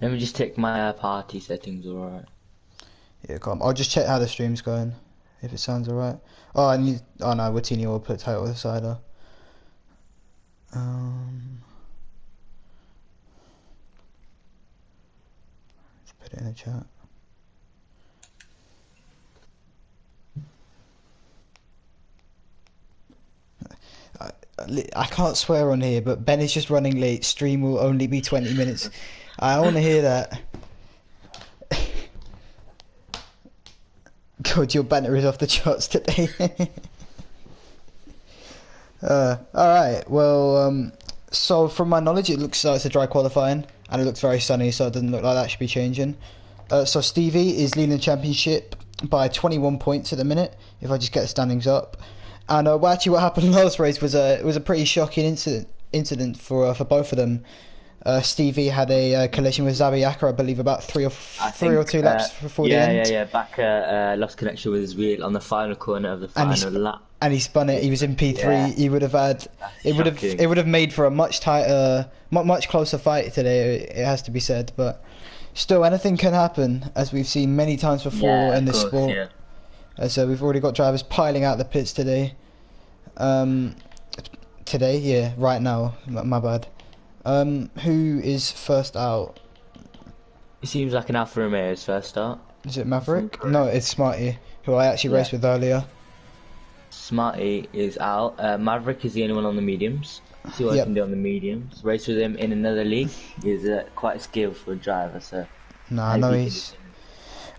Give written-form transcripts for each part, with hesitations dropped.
Let me just check my party settings, alright. Yeah, come. I'll just check how the stream's going, if it sounds alright. Oh, I need. Oh no, Watini will put title decider. Let's put it in the chat. I can't swear on here, but Ben is just running late. Stream will only be 20 minutes. I want to hear that. God, your banter is off the charts today. Alright, well, so from my knowledge, it looks like it's a dry qualifying, and it looks very sunny, so it doesn't look like that should be changing. So Stevie is leading the championship by 21 points at the minute, if I just get the standings up. And well, actually, what happened last race was a pretty shocking incident for both of them. Stevie had a collision with Zabiaka, I believe, about three or two laps before the end. Yeah. Bakker lost connection with his wheel on the final corner of the final lap. And he spun it. He was in P3. Yeah. He would have had. It would have made for a much tighter, much closer fight today. It has to be said, but still, anything can happen, as we've seen many times before in this sport. Yeah. So we've already got drivers piling out the pits today. Right now. My bad. Who is first out? It seems like an Alfa Romeo's first start. Is it Maverick? No, it's Smarty, who I actually raced with earlier. Smarty is out. Maverick is the only one on the mediums. See what I can do on the mediums. Race with him in another league. He's quite a skillful driver, so. No, I know he's.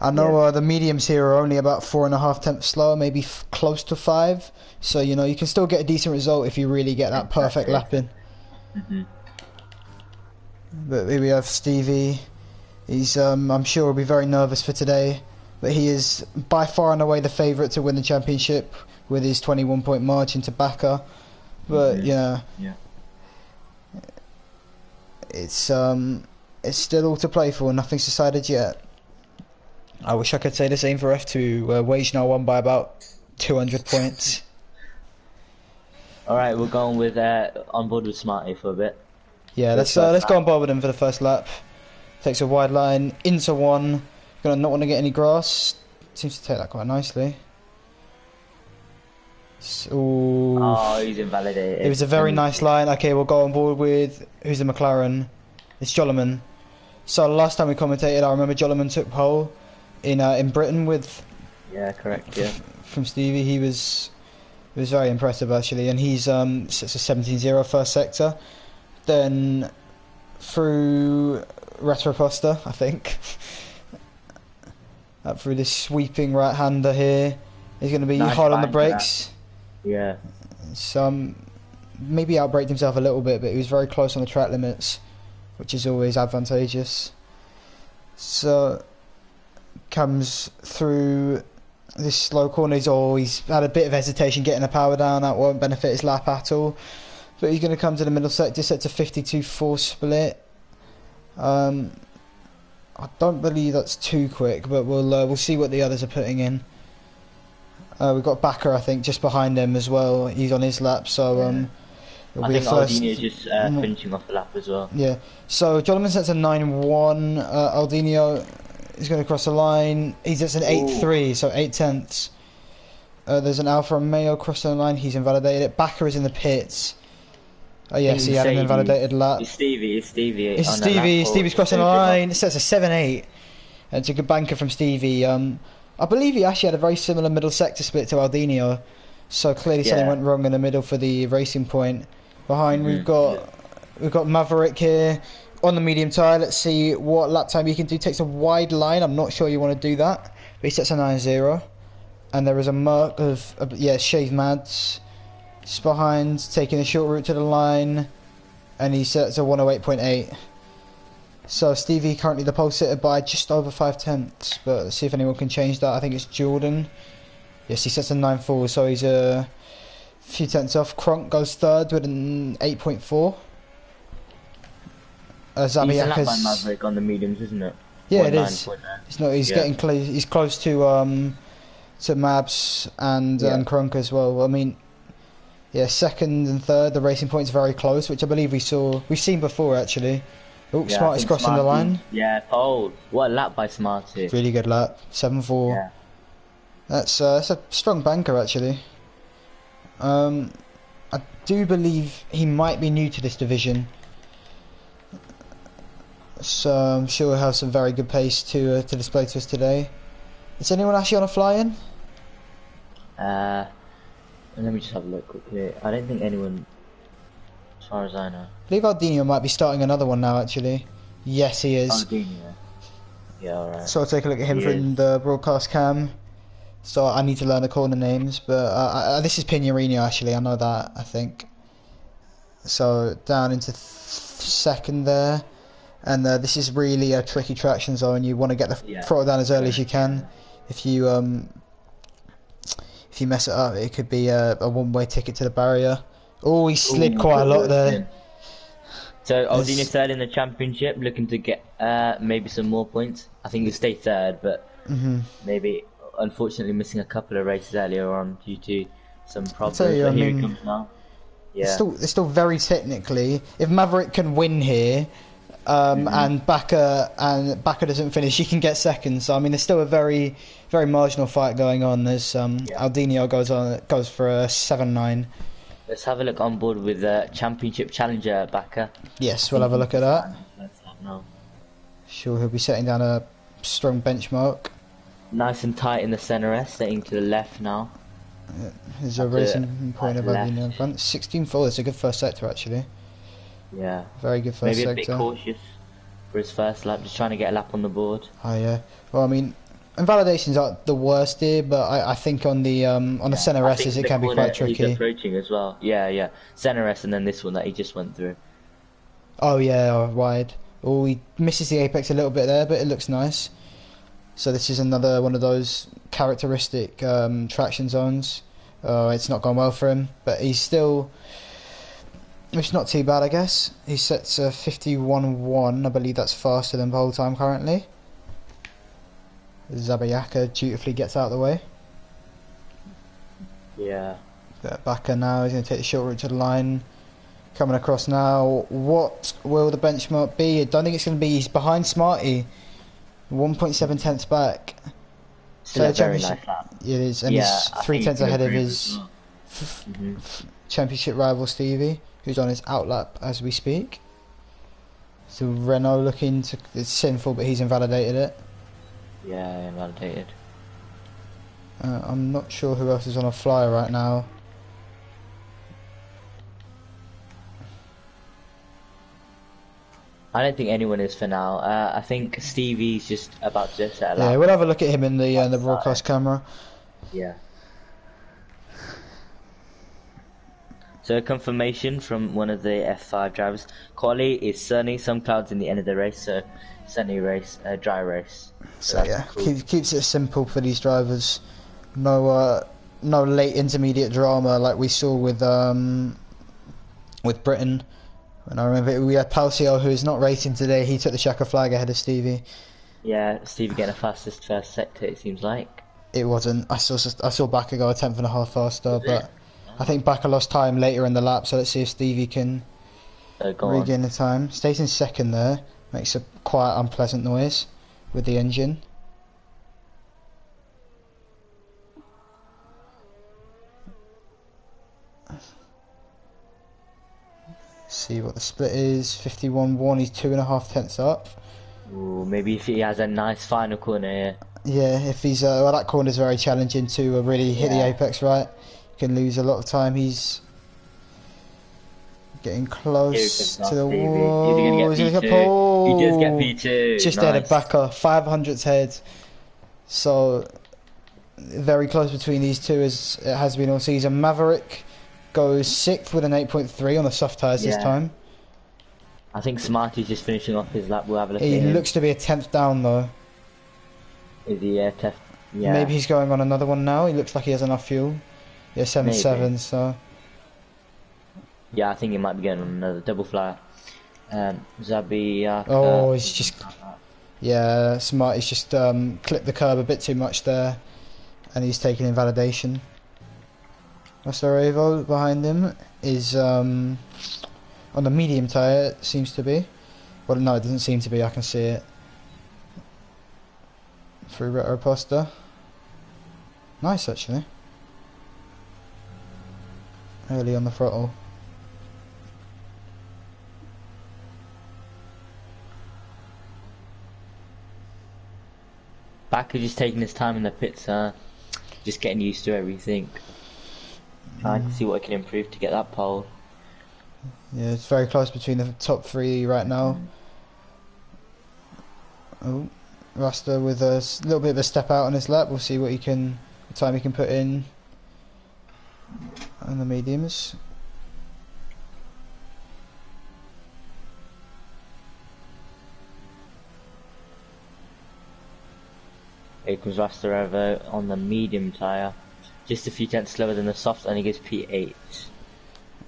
I know the mediums here are only about 4.5 tenths slower, maybe close to 5. So you know you can still get a decent result if you really get that perfect lap in. But here we have Stevie. He's I'm sure will be very nervous for today, but he is by far and away the favourite to win the championship with his 21-point margin to Bakker. But it's still all to play for. Nothing's decided yet. I wish I could say the same for F2, where Wage now won by about 200 points. Alright, we're going with on board with Smarty for a bit. Yeah, let's go on board with him for the first lap. Takes a wide line into one. Gonna not want to get any grass. Seems to take that quite nicely. Oh, he's invalidated. It was a very nice line. Okay, we'll go on board with who's the McLaren. It's Jolliman. So last time we commentated, I remember Jolliman took pole in Britain with. Yeah, correct. Yeah. From Stevie, he was very impressive actually, and he's it's a 17-0 first sector. Then through Retroposter, I think. Up through this sweeping right-hander here. He's going to be hard on the brakes. Yeah. So maybe outbraked himself a little bit, but he was very close on the track limits, which is always advantageous. So comes through this slow corner. He's had a bit of hesitation getting the power down. That won't benefit his lap at all. But he's going to come to the middle sector, set to 52-4 split. I don't believe that's too quick, but we'll see what the others are putting in. We've got Bakker, I think, just behind him as well. He's on his lap, so it'll be I think Aldini's just finishing off the lap as well. Yeah. So Jolliman sets a 9-1. Aldino is going to cross the line. He's at an 8-3, so 8 tenths. There's an Alfa Romeo crossing the line. He's invalidated. Bakker is in the pits. Oh yes, he had an invalidated lap. It's Stevie. Stevie's crossing the line. It sets a 7-8. And it's a good banker from Stevie. I believe he actually had a very similar middle sector split to Aldino. So clearly something went wrong in the middle for the racing point. Behind we've got Maverick here on the medium tyre. Let's see what lap time he can do. Takes a wide line. I'm not sure you want to do that. But he sets a 9-0. And there is a Merc of Shave Mads. Just behind, taking a short route to the line, and he sets a 108.8. So Stevie currently the pole sitter by just over 5 tenths, but let's see if anyone can change that. I think it's Jordan. Yes, he sets a 9-4, so he's a few tenths off. Kronk goes third with an 8.4. Zabiaka's by Maverick on the mediums, isn't it? Yeah, it is. It's not. He's getting close. He's close to Mabs and Kronk as well. I mean. Yeah, second and third, the racing points are very close, which I believe we've seen before actually. Oh, Yeah, I Smarty's think crossing the Smarty. line. Yeah, pole. What a lap by Smarty. Really good lap. 7-4. Yeah. That's a strong banker actually. I do believe he might be new to this division, so I'm sure he'll have some very good pace to display to us today. Is anyone actually on a fly-in? Let me just have a look quickly. I don't think anyone, as far as I know. I believe Aldinho might be starting another one now actually. Yes, he is. Aldinho. Yeah, alright. So I'll take a look at him from the broadcast cam. So I need to learn the corner names, but this is Pinheirino actually, I know that, I think. So down into second there, and this is really a tricky traction zone. You want to get the throttle down as early as you can. If you mess it up, it could be a one-way ticket to the barrier. Oh, he slid quite a lot there. So Aldinho third in the championship, looking to get maybe some more points. I think he'll stay third, but maybe unfortunately missing a couple of races earlier on due to some problems. So here he comes now. Yeah. It's still very technically. If Maverick can win here, and BAKKER doesn't finish, he can get second. So I mean, there's still a very, very marginal fight going on. There's Aldinho goes for a 7-9. Let's have a look on board with championship challenger BAKKER. Yes, we'll have a look at that. Sure, he'll be setting down a strong benchmark. Nice and tight in the centre S, setting to the left now. There's a racing point of Aldinho in front. 16-4, that's a good first sector actually. Yeah. Very good first sector. Maybe a bit cautious for his first lap, just trying to get a lap on the board. Oh yeah. Well, I mean, invalidations aren't the worst here, but I think on the centre S's it can be quite tricky. He's approaching as well. Yeah. Centre S and then this one that he just went through. Oh yeah, wide. Oh, he misses the apex a little bit there, but it looks nice. So this is another one of those characteristic traction zones. It's not gone well for him, but he's still... It's not too bad, I guess. He sets a 51.1. I believe that's faster than pole time currently. Zabayaka dutifully gets out of the way. Yeah. BAKKER now, he's going to take the short route to the line. Coming across now. What will the benchmark be? I don't think it's going to be... He's behind Smarty. 1.7 tenths back. Still a very nice lap. It is, and he's 3 tenths ahead of his championship rival Stevie, who's on his outlap as we speak. So Renault looking to... It's sinful, but he's invalidated it. Yeah, invalidated. I'm not sure who else is on a flyer right now. I don't think anyone is for now. I think Stevie's just about to set a lap. Yeah, we'll have a look at him in the broadcast camera. Yeah. So a confirmation from one of the F5 drivers. Quali is sunny, some clouds in the end of the race, so sunny race, dry race. So yeah, cool. keeps it simple for these drivers. No late intermediate drama like we saw with Britain. And I remember we had Palcio, who is not racing today. He took the checker flag ahead of Stevie. Yeah, Stevie getting a fastest first sector, it seems like. It wasn't. I saw BAKKER go a 10.5 faster, but I think BAKKER lost time later in the lap. So let's see if Stevie can regain the time. Stays in second there. Makes a quite unpleasant noise with the engine. See what the split is. 51.1. He's 2.5 tenths up. Ooh, maybe if he has a nice final corner here. Yeah, if he's well, that corner's very challenging to really hit the apex right. You can lose a lot of time. He's getting close to the wall. He's gonna get P2. He does get P2. Just ahead of BAKKER, 500th head. So very close between these two as it has been all season. Maverick goes 6th with an 8.3 on the soft tyres this time. I think Smarty's just finishing off his lap. We'll have a look at him. He looks to be a 10th down though. Is he yeah. Maybe he's going on another one now. He looks like he has enough fuel. Yeah, 7.7, so... Yeah, I think he might be going on another double flyer. Zabi... Oh, he's just... Yeah, Smarty's just clipped the curb a bit too much there. And he's taking invalidation. Masarevo behind him is on the medium tyre, it seems to be. Well, no, it doesn't seem to be. I can see it through Retro Poster. Nice, actually. Early on the throttle. Bakker just taking his time in the pits, just getting used to everything. Trying to see what he can improve to get that pole. Yeah, it's very close between the top 3 right now. Oh, Rasta with a little bit of a step out on his lap. We'll see what the time he can put in on the mediums. Here comes Rasta over on the medium tyre. Just a few tenths slower than the soft, and he goes P8.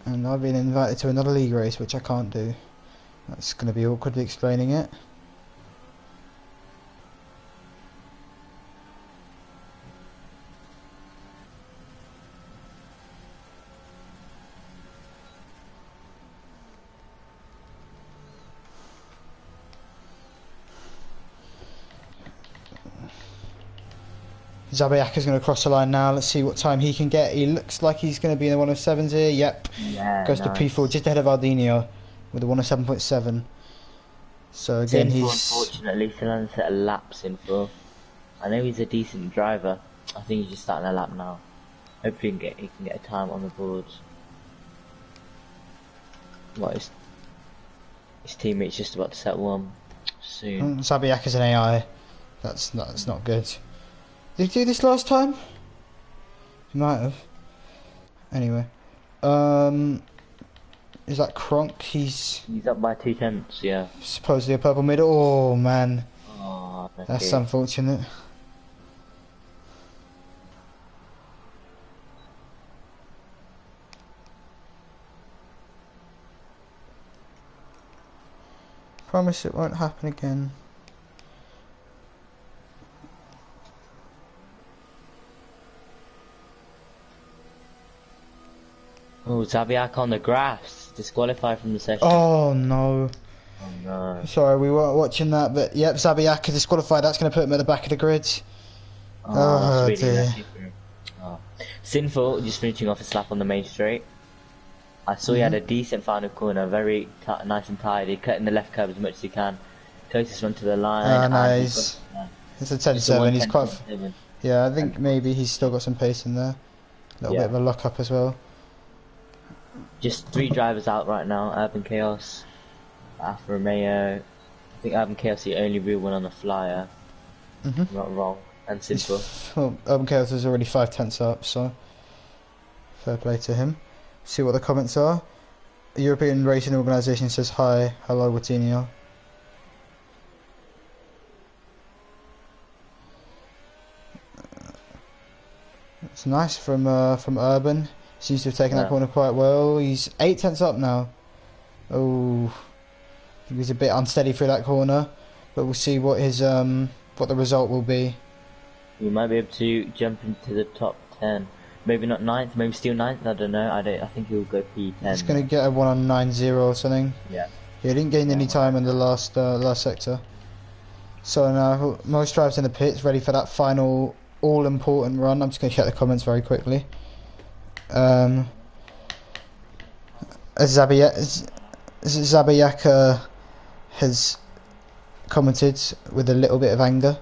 And I've been invited to another league race, which I can't do. That's going to be awkward explaining it. Zabayaka's going to cross the line now. Let's see what time he can get. He looks like he's going to be in the 107s here. Yep. Yeah, goes nice. to P4, just ahead of Aldinho with a 107.7. So again, Sinful, he's unfortunately still hasn't set a lap. Sinful. I know he's a decent driver. I think he's just starting a lap now. Hopefully he can get a time on the boards. What his teammate's just about to set one soon. Zabayaka's an AI. That's not good. Did he do this last time? He might have. Anyway. Is that Kronk? He's up by 2 tenths, yeah. Supposedly a purple middle. Oh man. Oh, okay. That's unfortunate. Promise it won't happen again. Oh, Zabiak on the grass, disqualified from the session. Oh no. Oh no. Sorry, we weren't watching that, but yep, Zabiak is disqualified. That's going to put him at the back of the grid. Oh, that's really dear. messy for him. Oh. Sinful, just finishing off a slap on the main straight. I saw he had a decent final corner, very nice and tidy, cutting the left curb as much as he can. Closest one to the line. Nice. It's a 10-7. He's quite. Yeah, I think maybe he's still got some pace in there. A little bit of a lock up as well. Just 3 drivers out right now. Urban Chaos, Alfa Romeo. I think Urban Chaos is the only real one on the flyer. Not wrong. And Simple. Well, Urban Chaos is already 5 tenths up, so fair play to him. See what the comments are. The European Racing Organisation says hi, hello Watinio. It's nice from Urban. Seems to have taken that corner quite well. He's 8 tenths up now. Oh, he was a bit unsteady through that corner, but we'll see what his what the result will be. You might be able to jump into the top 10. Maybe not 9th, maybe still 9th, I don't know. I think he'll go P10. He's going to get a 1 on 9.0 or something. Yeah. He didn't gain any time in the last sector. So now most drivers in the pits ready for that final all-important run. I'm just going to check the comments very quickly. Zabayaka has commented with a little bit of anger.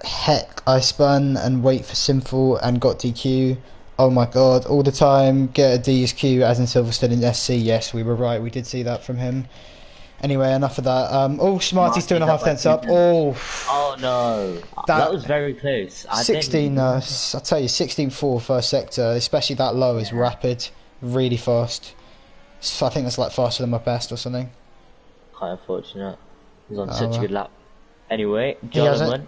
Heck, I spun and wait for Sinful and got DQ. Oh my god, all the time, get a DSQ as in Silverstone in SC. Yes, we were right, we did see that from him. Anyway, enough of that. Oh, Smarty's 2.5 tenths up. Oh no, that was very close. 16, I'll tell you, 16.4 first sector, especially that low, is rapid, really fast. So I think that's like faster than my best or something. Quite unfortunate. He was on such a good lap. Anyway, Jolleman.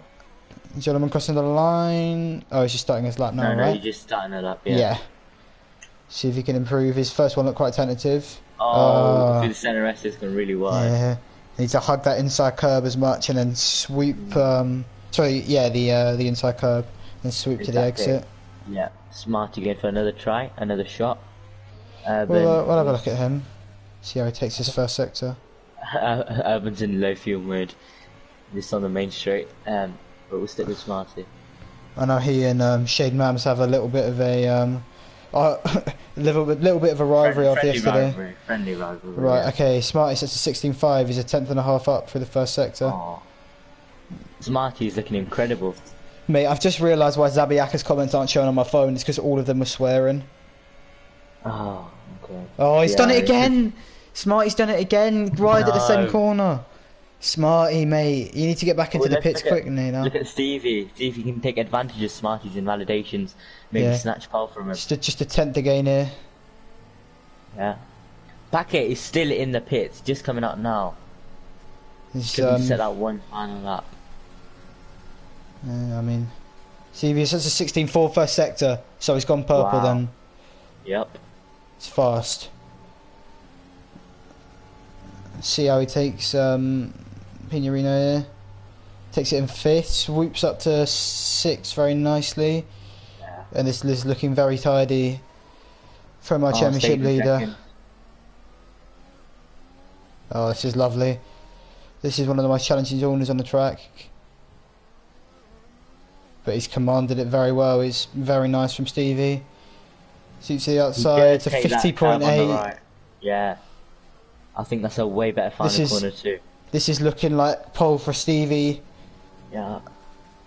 Jolleman crossing the line. Oh, he's just starting his lap now, no, right? he's just starting a lap, yeah. Yeah. See if he can improve. His first one looked quite tentative. Oh, through the centre rest is going really wide. Yeah. Need to hug that inside curb as much and then sweep. Sorry, yeah, the inside curb and sweep to the exit. Yeah, Smarty going for another try, another shot. We'll have a look at him. See how he takes his first sector. Urban's in low fuel mode, just on the main straight, but we'll stick with Smarty. I know he and Shade Mams have a little bit of a little bit of a rivalry after yesterday. Friendly rivalry. Right, yeah. okay. Smarty sets a 16.5. He's a 10.5 up for the first sector. Oh. Smarty's looking incredible. Mate, I've just realised why Zabiaka's comments aren't showing on my phone. It's because all of them were swearing. Oh, okay. Oh, he's done it again! Smarty's done it again, right at the same corner. Smarty, mate, you need to get back into the pits quickly now. Look at Stevie. See if he can take advantage of Smarty's invalidations. Maybe snatch pole from him. Just a 10th again here. Yeah. BAKKER is still in the pits, just coming out now. He's set that one final lap. I mean, Stevie sets a 16.4 first sector, so he's gone purple then. Yep. It's fast. See how he takes Pinorino here. Takes it in 5th, swoops up to 6th very nicely. Yeah. And this is looking very tidy from our championship leader. Second. Oh, this is lovely. This is one of the most challenging corners on the track. But he's commanded it very well. It's very nice from Stevie. Shoots to the outside to 50.8. Right. Yeah. I think that's a way better final corner too. This is looking like pole for Stevie. Yeah.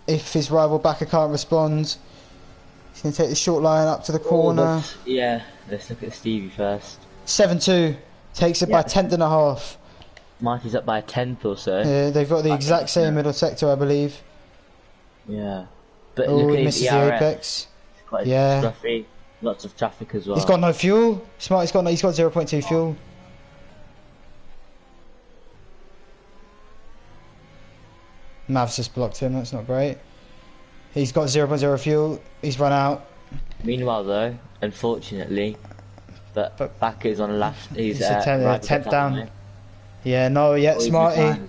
If his rival BAKKER can't respond, he's going to take the short line up to the corner. Yeah, let's look at Stevie first. 7.2. Takes it by 10.5. Marty's up by a 10th or so. Yeah, they've got the exact same middle sector, I believe. Yeah. But look at misses the apex. It's quite scruffy. Lots of traffic as well. He's got no fuel. Smarty's got 0.2 fuel. Mavs just blocked him, that's not great. He's got 0.0 fuel, he's run out. Meanwhile though, unfortunately, but BAKKER's on the left, he's a 10th down. Yeah, no, Smarty.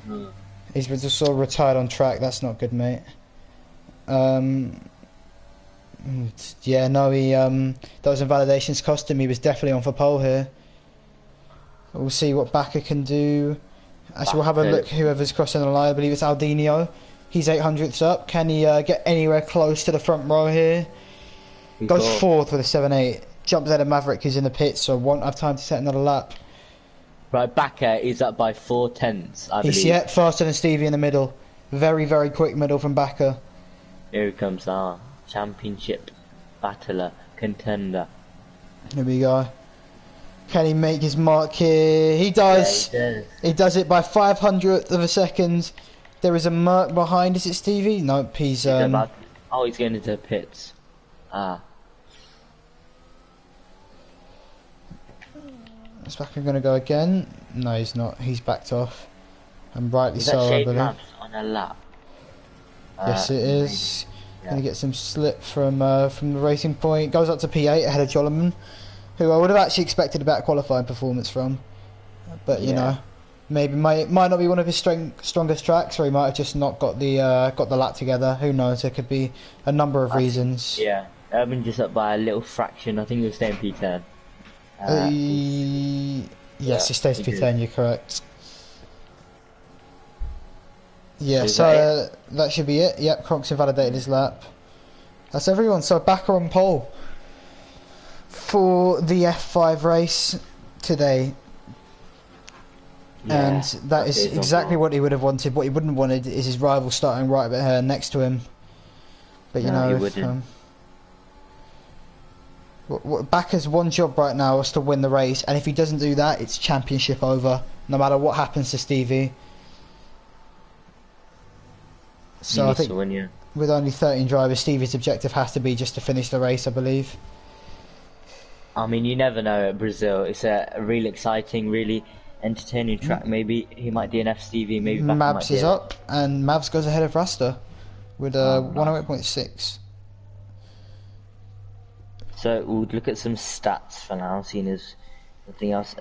He's just sort of retired on track, that's not good, mate. Yeah, no, those invalidations cost him, he was definitely on for pole here. We'll see what BAKKER can do. Actually, we'll have a look whoever's crossing the line. I believe it's Aldinho. He's 800ths up. Can he get anywhere close to the front row here? Goes 4th with a 7.8. Jumps out of Maverick, who's in the pits, so won't have time to set another lap. Right, BAKKER is up by 4/10, I believe. He's faster than Stevie in the middle. Very, very quick middle from BAKKER. Here he comes, our championship battler, contender. Here we go. Can he make his mark here? He does. Yeah, he does it by 500th of a second. There is a Merc behind. Is it Stevie? Nope, he's oh, he's going into the pits. Is BAKKER going to go again? No, he's not. He's backed off. And rightly so, I believe. On a lap? Yes, it is. Yeah. Going to get some slip from the racing point. Goes up to P8 ahead of Jolliman, who I would have actually expected a better qualifying performance from. But, you know, maybe might not be one of his strongest tracks, or he might have just not got the lap together. Who knows? There could be a number of reasons. Yeah, Urban just up by a little fraction. I think he was staying P10. Yes, he stays P10, you're correct. Yeah, so that should be it. Yep, Crocs invalidated his lap. That's everyone. So BAKKER on pole for the F5 race today. Yeah, and that is exactly what he would have wanted. What he wouldn't have wanted is his rival starting right a bit next to him. But you know, BAKKER's one job right now is to win the race, and if he doesn't do that, it's championship over, no matter what happens to Stevie. So I think with only 13 drivers, Stevie's objective has to be just to finish the race, I believe. I mean, you never know at Brazil. It's a really exciting, really entertaining track. Maybe he might DNF Stevie, maybe BAKKER Mavs is up, and Mavs goes ahead of Rasta with 108.6. So we'll look at some stats for now, seeing as nothing else.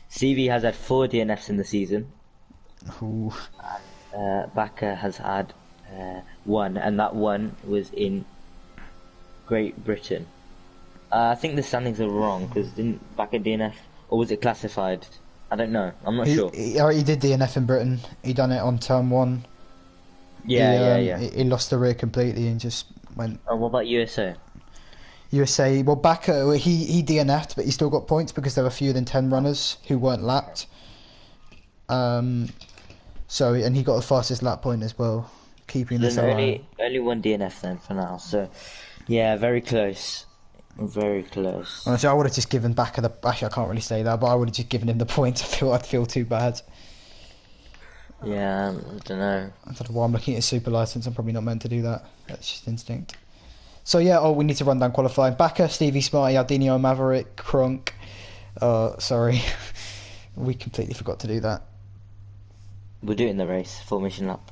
Stevie has had 4 DNFs in the season. Ooh. BAKKER has had 1, and that one was in Great Britain. I think the standings are wrong, because didn't BAKKER DNF or was it classified? I don't know. I'm not sure. He did DNF in Britain. He done it on turn 1. Yeah. He lost the rear completely and just went. Oh, what about USA? USA, well, Bakker, he DNF'd, but he still got points because there were fewer than 10 runners who weren't lapped. So, and he got the fastest lap point as well, keeping this only one DNF then for now. So, yeah, very close. Very close. Honestly, I would have just given Bakker the. Actually, I can't really say that, but I would have just given him the points. I'd feel too bad. Yeah, I don't know. I don't know why I'm looking at his super license. I'm probably not meant to do that. That's just instinct. So yeah, we need to run down qualifying. Bakker, Stevie, Smarty, Aldinho, Maverick, Kronk. Sorry, we completely forgot to do that. We'll do it in the race, formation lap.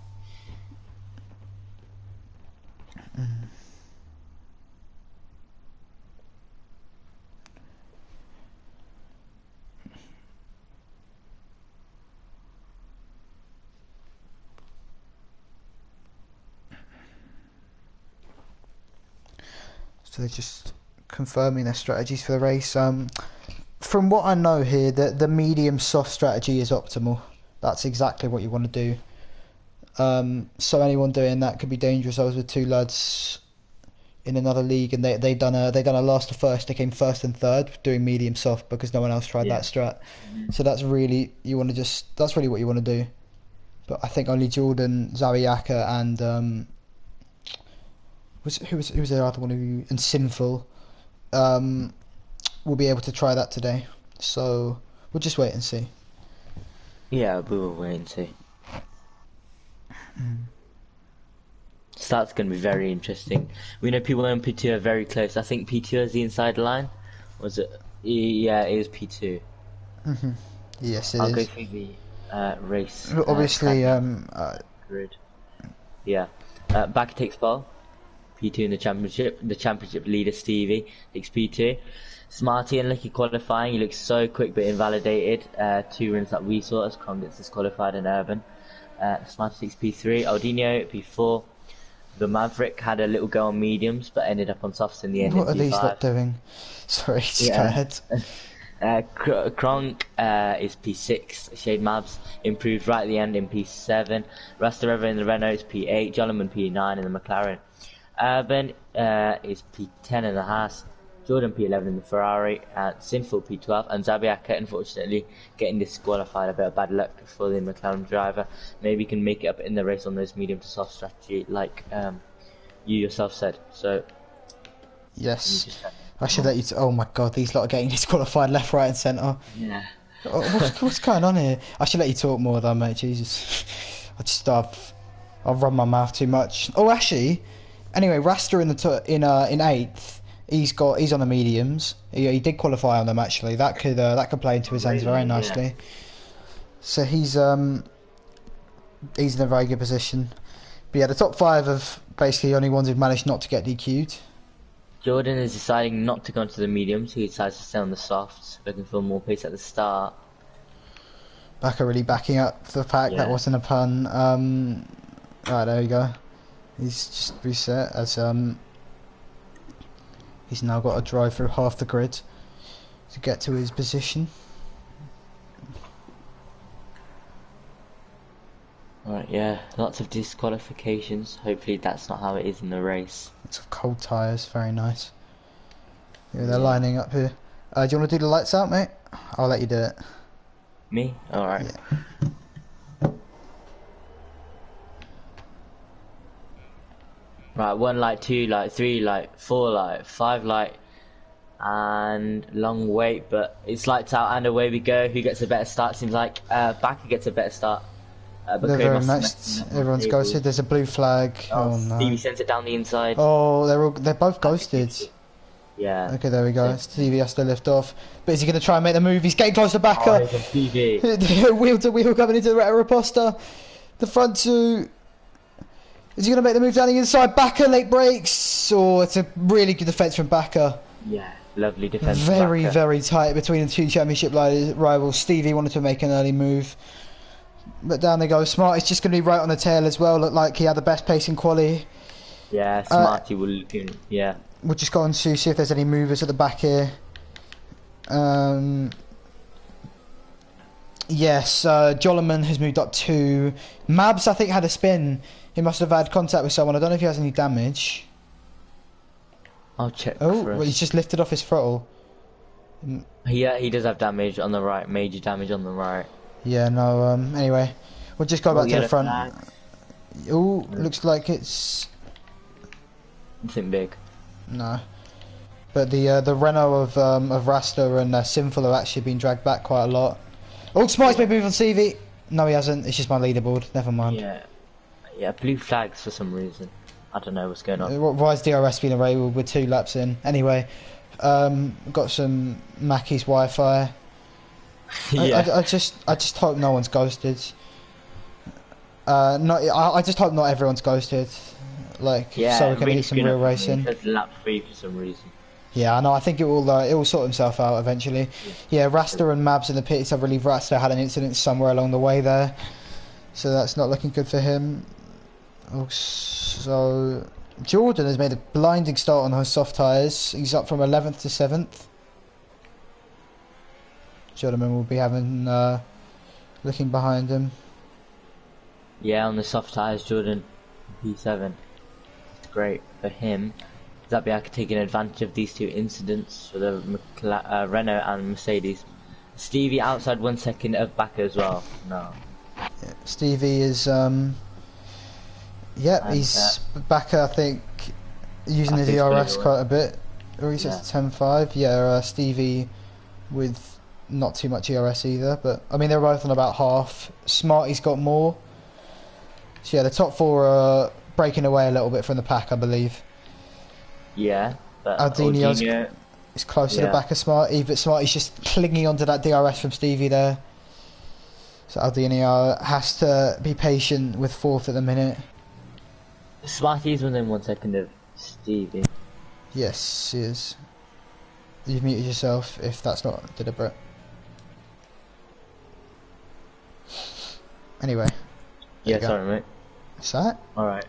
So they're just confirming their strategies for the race. From what I know here, the medium soft strategy is optimal. That's exactly what you want to do. So anyone doing that could be dangerous. I was with 2 lads in another league, and they done a last to first. They came first and third doing medium soft because no one else tried that strat. So that's really that's really what you want to do. But I think only Jordan, Zawiaka, and who was the other one and Sinful will be able to try that today. So we'll just wait and see. Yeah, we will wait and see. So that's going to be very interesting. We know P1 and P2 are very close. I think P2 is the inside line. Was it? Yeah, it is P2. Yes, it I'll is. go through the race. Obviously, grid. Yeah. Bakker takes ball. P2 in the championship. The championship leader Stevie takes P2. Smarty unlucky qualifying. He looks so quick but invalidated. 2 runs that we saw as Kron gets disqualified in Urban. Smarty takes P3. Aldinho P4. The Maverick had a little go on mediums but ended up on softs in the end. What are these lot doing? Sorry, just go ahead. Kronk is P6. Shade Mavs improved right at the end in P7. Rastarover in the Renault is P8. Jolliman P9 in the McLaren. Urban is P10 in the Haas. Jordan P11 in the Ferrari. Sinful P12. And Zabiaka unfortunately getting disqualified. A bit of bad luck for the McLaren driver. Maybe he can make it up in the race on those medium to soft strategy like you yourself said. So yes, I should let you. Oh my god, these lot are getting disqualified left, right, and centre. Yeah. What's going on here? I should let you talk more, though, mate. Jesus, I've run my mouth too much. Oh, actually, anyway, Rasta in 8th. He's on the mediums. He did qualify on them actually. That could play into his hands very nicely. Yeah. So he's in a very good position. But yeah, the top 5 have basically only ones who've managed not to get DQ'd. Jordan is deciding not to go into the mediums. He decides to stay on the softs, looking for more pace at the start. Bakker really backing up the pack. Yeah. That wasn't a pun. Right, there we go. He's just reset as he's now got to drive through half the grid to get to his position. Right, yeah, lots of disqualifications. Hopefully that's not how it is in the race. Lots of cold tyres, very nice. Yeah, they're lining up here. Do you want to do the lights out, mate? I'll let you do it. Me? Alright. Yeah. Right, 1 light, 2 light, 3 light, 4 light, 5 light, and long wait, but it's lights out and away we go. Who gets a better start? Seems like Bakker gets a better start. They're very matched. Everyone's ghosted. There's a blue flag. Oh no. Stevie sends it down the inside. Oh, they're both ghosted. Yeah. Okay, there we go. Stevie has to lift off. But is he going to try and make the move? He's getting close to Bakker. Oh, Stevie. Wheel to wheel coming into the Riposta. The front 2. Is he going to make the move down the inside? Bakker late breaks. Oh, it's a really good defence from Bakker. Yeah, lovely defence. Very, very tight between the 2 championship rivals. Stevie wanted to make an early move. But down they go. Smart is just going to be right on the tail as well. Looked like he had the best pace in quali. Yeah, Smarty will look in. Yeah. We'll just go on to see if there's any movers at the back here. Yes, Jolliman has moved up 2. Mabs, I think, had a spin. He must have had contact with someone. I don't know if he has any damage. I'll check. Oh, well, he's just lifted off his throttle. Yeah, he does have damage on the right. Major damage on the right. Yeah, no, anyway. We'll just go back to the front. Oh, looks like it's... Nothing big. No. But the Renault of Rasta and Sinful have actually been dragged back quite a lot. Oh, Smarty's been moved on CV. No, he hasn't. It's just my leaderboard. Never mind. Yeah, blue flags for some reason. I don't know what's going on. Why is DRS being enabled with 2 laps in? Anyway, got some Mackey's Wi-Fi. Yeah. I just hope no one's ghosted. I just hope not everyone's ghosted. Like, so we can get some real racing. It says lap 3 for some reason. Yeah, I know. I think it will sort himself out eventually. Yeah, Rasta and Mabs in the pits. I believe Rasta had an incident somewhere along the way there, so that's not looking good for him. So Jordan has made a blinding start on his soft tyres. He's up from 11th to 7th. Jordan will be having looking behind him. Yeah, on the soft tyres, Jordan P7. It's great for him. Zabiak taking advantage of these 2 incidents for the Renault and Mercedes. Stevie outside 1 second of Bakker as well. No. Yeah, Stevie is he's Bakker, I think, using his DRS quite a bit. Or he's at 10.5. Yeah, Stevie with not too much ERS either, but I mean they're both on about half. Smarty's got more. So yeah, the top 4 are breaking away a little bit from the pack, I believe. Yeah, but Aldinho is close to the back of Smarty, but Smarty's just clinging onto that DRS from Stevie there. So Aldinho has to be patient with 4th at the minute. Smarty's within 1 second of Stevie. Yes, he is. You've muted yourself if that's not deliberate. Anyway. Yeah, sorry mate. What's that? Alright.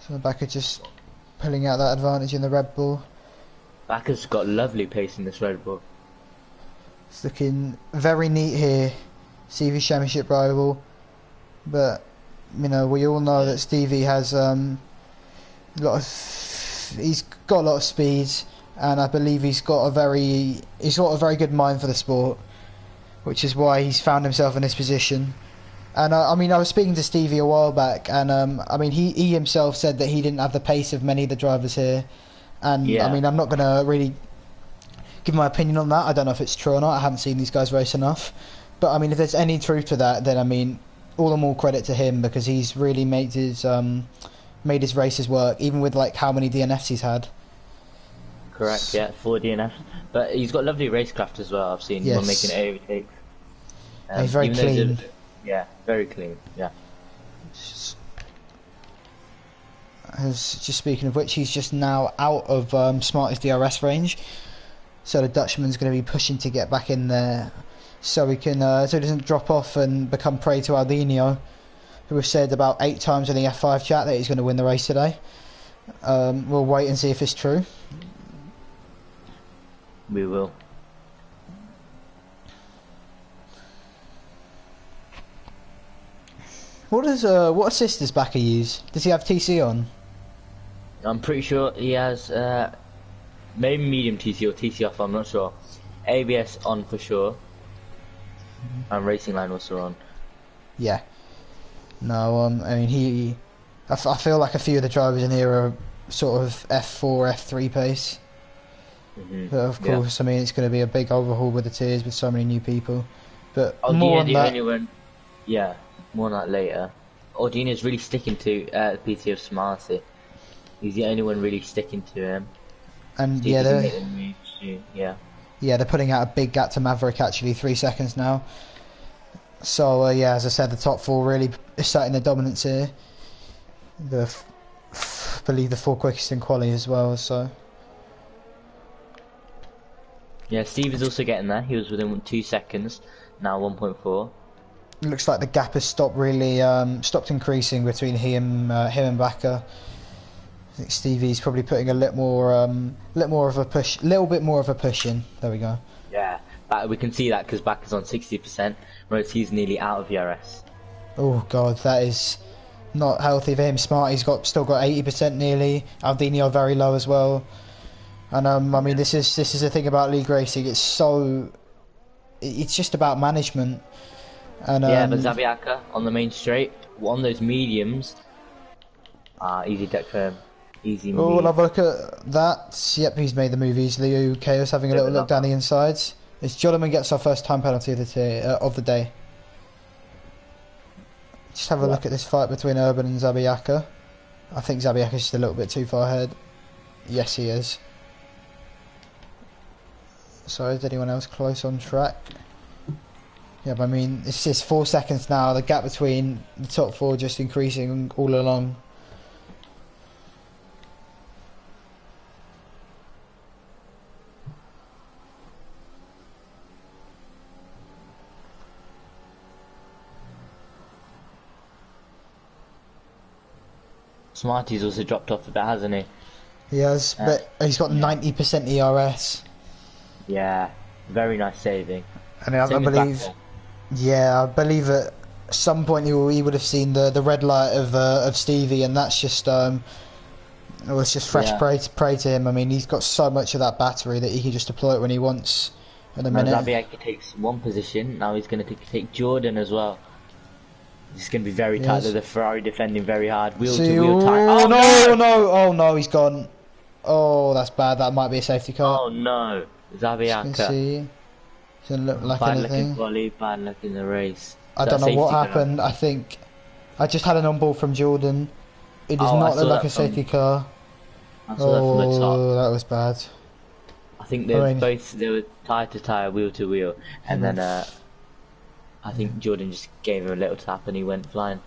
So Bakker just pulling out that advantage in the Red Bull. Bakker's got lovely pace in this Red Bull. It's looking very neat here. CV Championship rival. But, you know, we all know that Stevie has he's got a lot of speed, and I believe he's got a very good mind for the sport, which is why he's found himself in this position. And I mean, I was speaking to Stevie a while back, and I mean, he himself said that he didn't have the pace of many of the drivers here. And I mean, I'm not going to really give my opinion on that. I don't know if it's true or not. I haven't seen these guys race enough. But I mean, if there's any truth to that, then I mean, all the more credit to him, because he's really made his races work, even with like how many DNFs he's had. Correct, yeah, 4 DNFs. But he's got lovely racecraft as well. I've seen him making overtakes. He's very clean. Yeah, very clean. Yeah. Just speaking of which, he's just now out of Smarty's DRS range, so the Dutchman's going to be pushing to get back in there, so he can so he doesn't drop off and become prey to Aldinho, who has said about 8 times in the F5 chat that he's going to win the race today. We'll wait and see if it's true. We will. What assist does Bakker use? Does he have TC on? I'm pretty sure he has maybe medium TC or TC off, I'm not sure. ABS on for sure. And racing line also on. Yeah. No, I mean I feel like a few of the drivers in here are sort of F4, F3 pace. But of course, I mean, it's going to be a big overhaul with the tiers with so many new people. But more on that. More on that later. Ordina's really sticking to the PT of Smarty. He's the only one really sticking to him. And they're putting out a big gap to Maverick, actually, 3 seconds now. So as I said, the top 4 really is starting the dominance here. I believe the 4 quickest in quali as well. So yeah, Steve is also getting there. He was within 2 seconds. Now 1.4. Looks like the gap has stopped increasing between him and Bakker. I think Stevie's probably putting a little more of a push, little bit more of a push in. There we go. Yeah, but we can see that because Bakker's on 60%, whereas he's nearly out of ERS. Oh god, that is not healthy for him. Smarty's still got 80% nearly. Aldini very low as well. And I mean, this is the thing about league racing. It's just about management. And yeah, but Zabiaka on the main straight, on those mediums, easy deck for him. Easy move. Oh, we'll have a look at that. Yep, he's made the move easily. Chaos having a little look down the insides. As Joloman gets our first time penalty of the day. Just have a look at this fight between Urban and Zabiaka. I think Zabiaka's just a little bit too far ahead. Yes, he is. So is anyone else close on track? Yeah, but I mean, it's just 4 seconds now. The gap between the top four just increasing all along. Smarty's also dropped off a bit, hasn't he? He has, but he's got 90% ERS. Yeah, very nice saving. And I believe, yeah, I believe at some point he would have seen the red light of Stevie, and that's just it was just fresh prey to him. I mean, he's got so much of that battery that he can just deploy it when he wants. In a minute. Zabiaka takes one position. Now he's going to take Jordan as well. It's going to be very tight. The Ferrari defending very hard. Wheel to wheel tight. Oh no! Oh no! He's gone. Oh, that's bad. That might be a safety car. Oh no! Zabiaka. Doesn't look like bad anything. Looking quali, bad luck in the race. I don't know what happened. I think I just had an on-ball from Jordan. It does not look like a safety car. Oh, that was bad. I think they were tyre to tyre, wheel to wheel, and then I think Jordan just gave him a little tap and he went flying.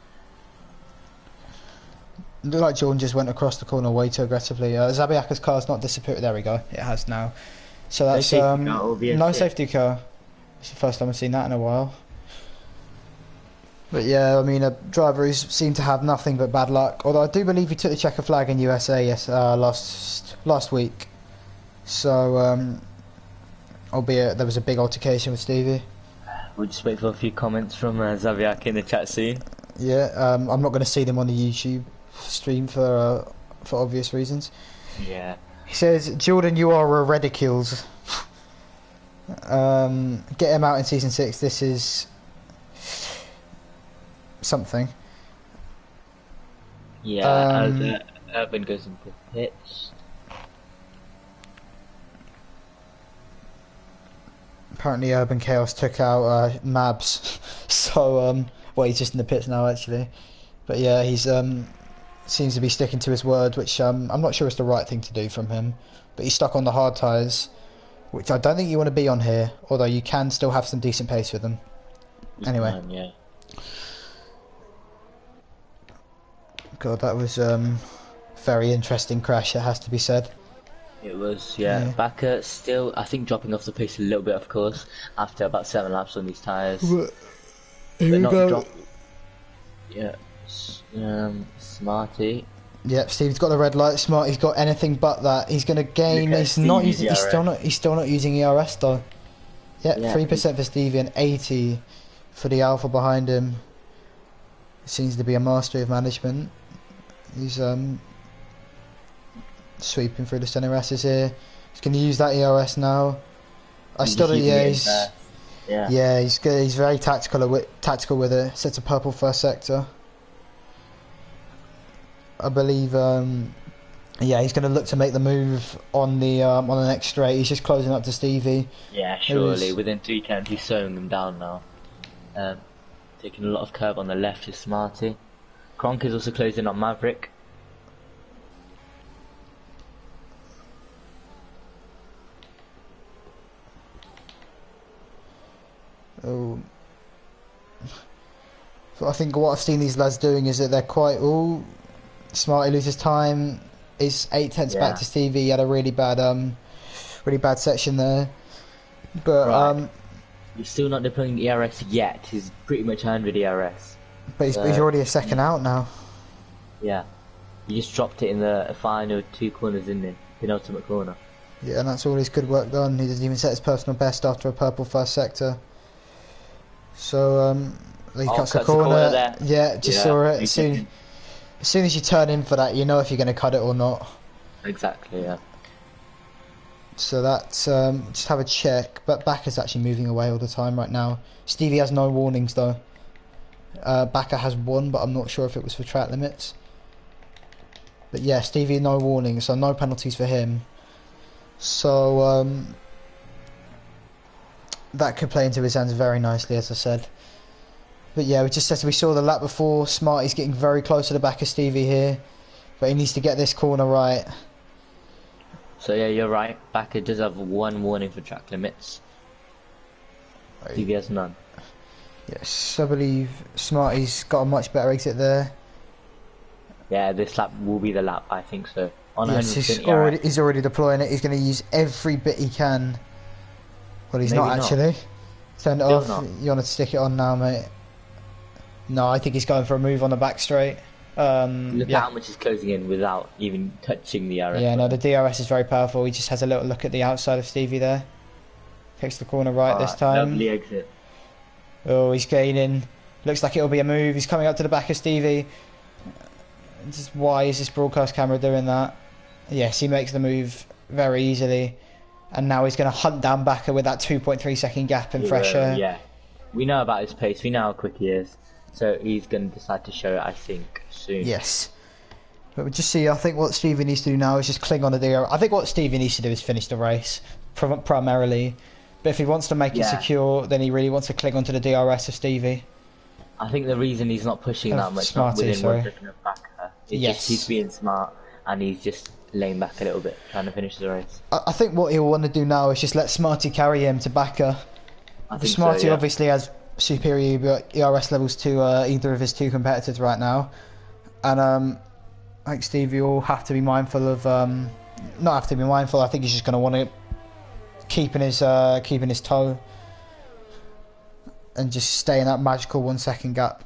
It looked like Jordan just went across the corner way too aggressively. Zabiaka's car's not disappeared. There we go. It has now. So that's no safety car. It's the first time I've seen that in a while. But yeah, I mean, a driver who's seemed to have nothing but bad luck. Although I do believe he took the checker flag in USA last week. So, albeit there was a big altercation with Stevie. We'll just wait for a few comments from Zabiaka in the chat soon. Yeah, I'm not going to see them on the YouTube stream for obvious reasons. Yeah. He says, Jordan, you are a ridiculous. Get him out in season 6. This is something. Yeah, as Urban goes into pits. Apparently Urban Chaos took out Mabs. So, well, he's just in the pits now, actually. But yeah, he's seems to be sticking to his word, which I'm not sure is the right thing to do from him. But he's stuck on the hard tyres, which I don't think you want to be on here, although you can still have some decent pace with them. Anyway. Yeah. God, that was very interesting crash, it has to be said. It was, yeah. Bakker still, I think, dropping off the pace a little bit, of course, after about 7 laps on these tyres. Here we go. Yeah. Smarty. Yep, Steve's got the red light. Smarty's got anything but that. He's going to gain. He's still not using ERS though. Yep, 3% for Stevie and 80 for the Alpha behind him. Seems to be a mastery of management. He's sweeping through the center S's here. He's going to use that ERS now. He's very tactical with it. Sets a purple first sector. I believe, he's going to look to make the move on the next straight. He's just closing up to Stevie. Yeah, surely within 3 turns he's slowing them down now. Taking a lot of curve on the left is Smarty. Kronk is also closing on Maverick. Oh. So I think what I've seen these lads doing is that they're quite Smarty loses time. Is 8/10 back to Stevie. He had a really bad section there. But he's still not deploying ERS yet. He's pretty much earned with ERS. But he's already a second out now. Yeah. He just dropped it in the final 2 corners, didn't he? Penultimate corner. Yeah, and that's all his good work done. He doesn't even set his personal best after a purple first sector. So he cuts the corner. There. Yeah, just saw it. As soon as you turn in for that, you know if you're going to cut it or not. Exactly, yeah. So that's just have a check. But Bakker's actually moving away all the time right now. Stevie has no warnings though. Bakker has one, but I'm not sure if it was for track limits. But yeah, Stevie no warnings, so no penalties for him. So that could play into his hands very nicely, as I said. But yeah, we saw the lap before. Smarty's getting very close to the back of Stevie here, but he needs to get this corner right. So yeah, you're right. Bakker does have one warning for track limits. Stevie has none. Yes, I believe Smarty's got a much better exit there. Yeah, this lap will be the lap, I think so. On yes, he's already deploying it. He's going to use every bit he can. Well, he's not actually. Turn it off. You want to stick it on now, mate? No, I think he's going for a move on the back straight. Look at how much he's closing in without even touching the DRS. Yeah, no, the DRS is very powerful. He just has a little look at the outside of Stevie there. Picks the corner right this time. Lovely exit. Oh, he's gaining. Looks like it'll be a move. He's coming up to the back of Stevie. Just why is this broadcast camera doing that? Yes, he makes the move very easily. And now he's going to hunt down Bakker with that 2.3 second gap in fresh air. Yeah, we know about his pace. We know how quick he is. So he's going to decide to show it, I think, soon. Yes. But we just see, I think what Stevie needs to do now is just cling on the DRS. I think what Stevie needs to do is finish the race, primarily. But if he wants to make it secure, then he really wants to cling onto the DRS of Stevie. I think the reason he's not pushing that much within 1 second of Bakker is just he's being smart and he's just laying back a little bit, trying to finish the race. I think what he'll want to do now is just let Smarty carry him to Bakker. Smarty obviously has superior ERS levels to either of his 2 competitors right now, and I think Stevie will have to be mindful of not have to be mindful. I think he's just going to want to keep in his toe and just stay in that magical 1 second gap.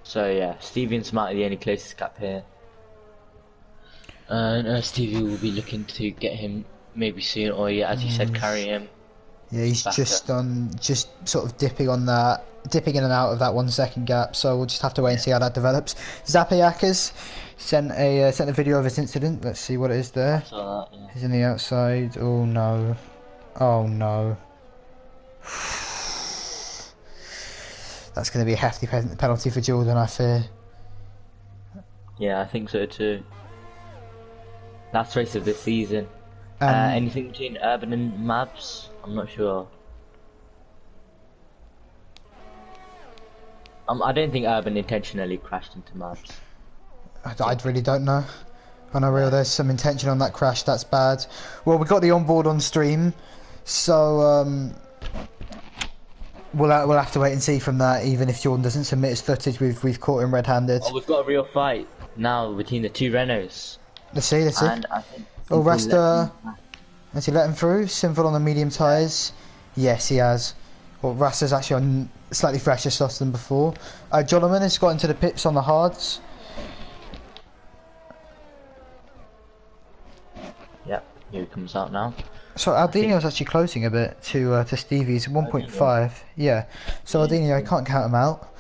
So yeah, Stevie and Smart are the only closest gap here. And Stevie will be looking to get him maybe soon, or as you said, carry him. Yeah, he's just sort of dipping in and out of that 1 second gap. So we'll just have to wait and see how that develops. Zapiakers sent a video of his incident. Let's see what it is there. He's in the outside. Oh no! Oh no! That's going to be a hefty penalty for Jordan, I fear. Yeah, I think so too. Last race of the season. Anything between Urban and Mabs? I'm not sure. I don't think Urban intentionally crashed into Mabs. I really don't know. I know, real. There's some intention on that crash. That's bad. Well, we got the onboard on stream, so we'll have to wait and see from that. Even if Jordan doesn't submit his footage, we've caught him red-handed. Oh, we've got a real fight now between the 2 Renaults. Let's see. And I think Rasta, has he let him through? Sinful on the medium tyres. Yes, he has. Well, Rasta's actually on slightly fresher stuff than before. Jolliman has got into the pits on the hards. Yep, here he comes out now. So Aldinio's actually closing a bit to Stevie's 1.5. Yeah. So Aldinio, I can't count him out.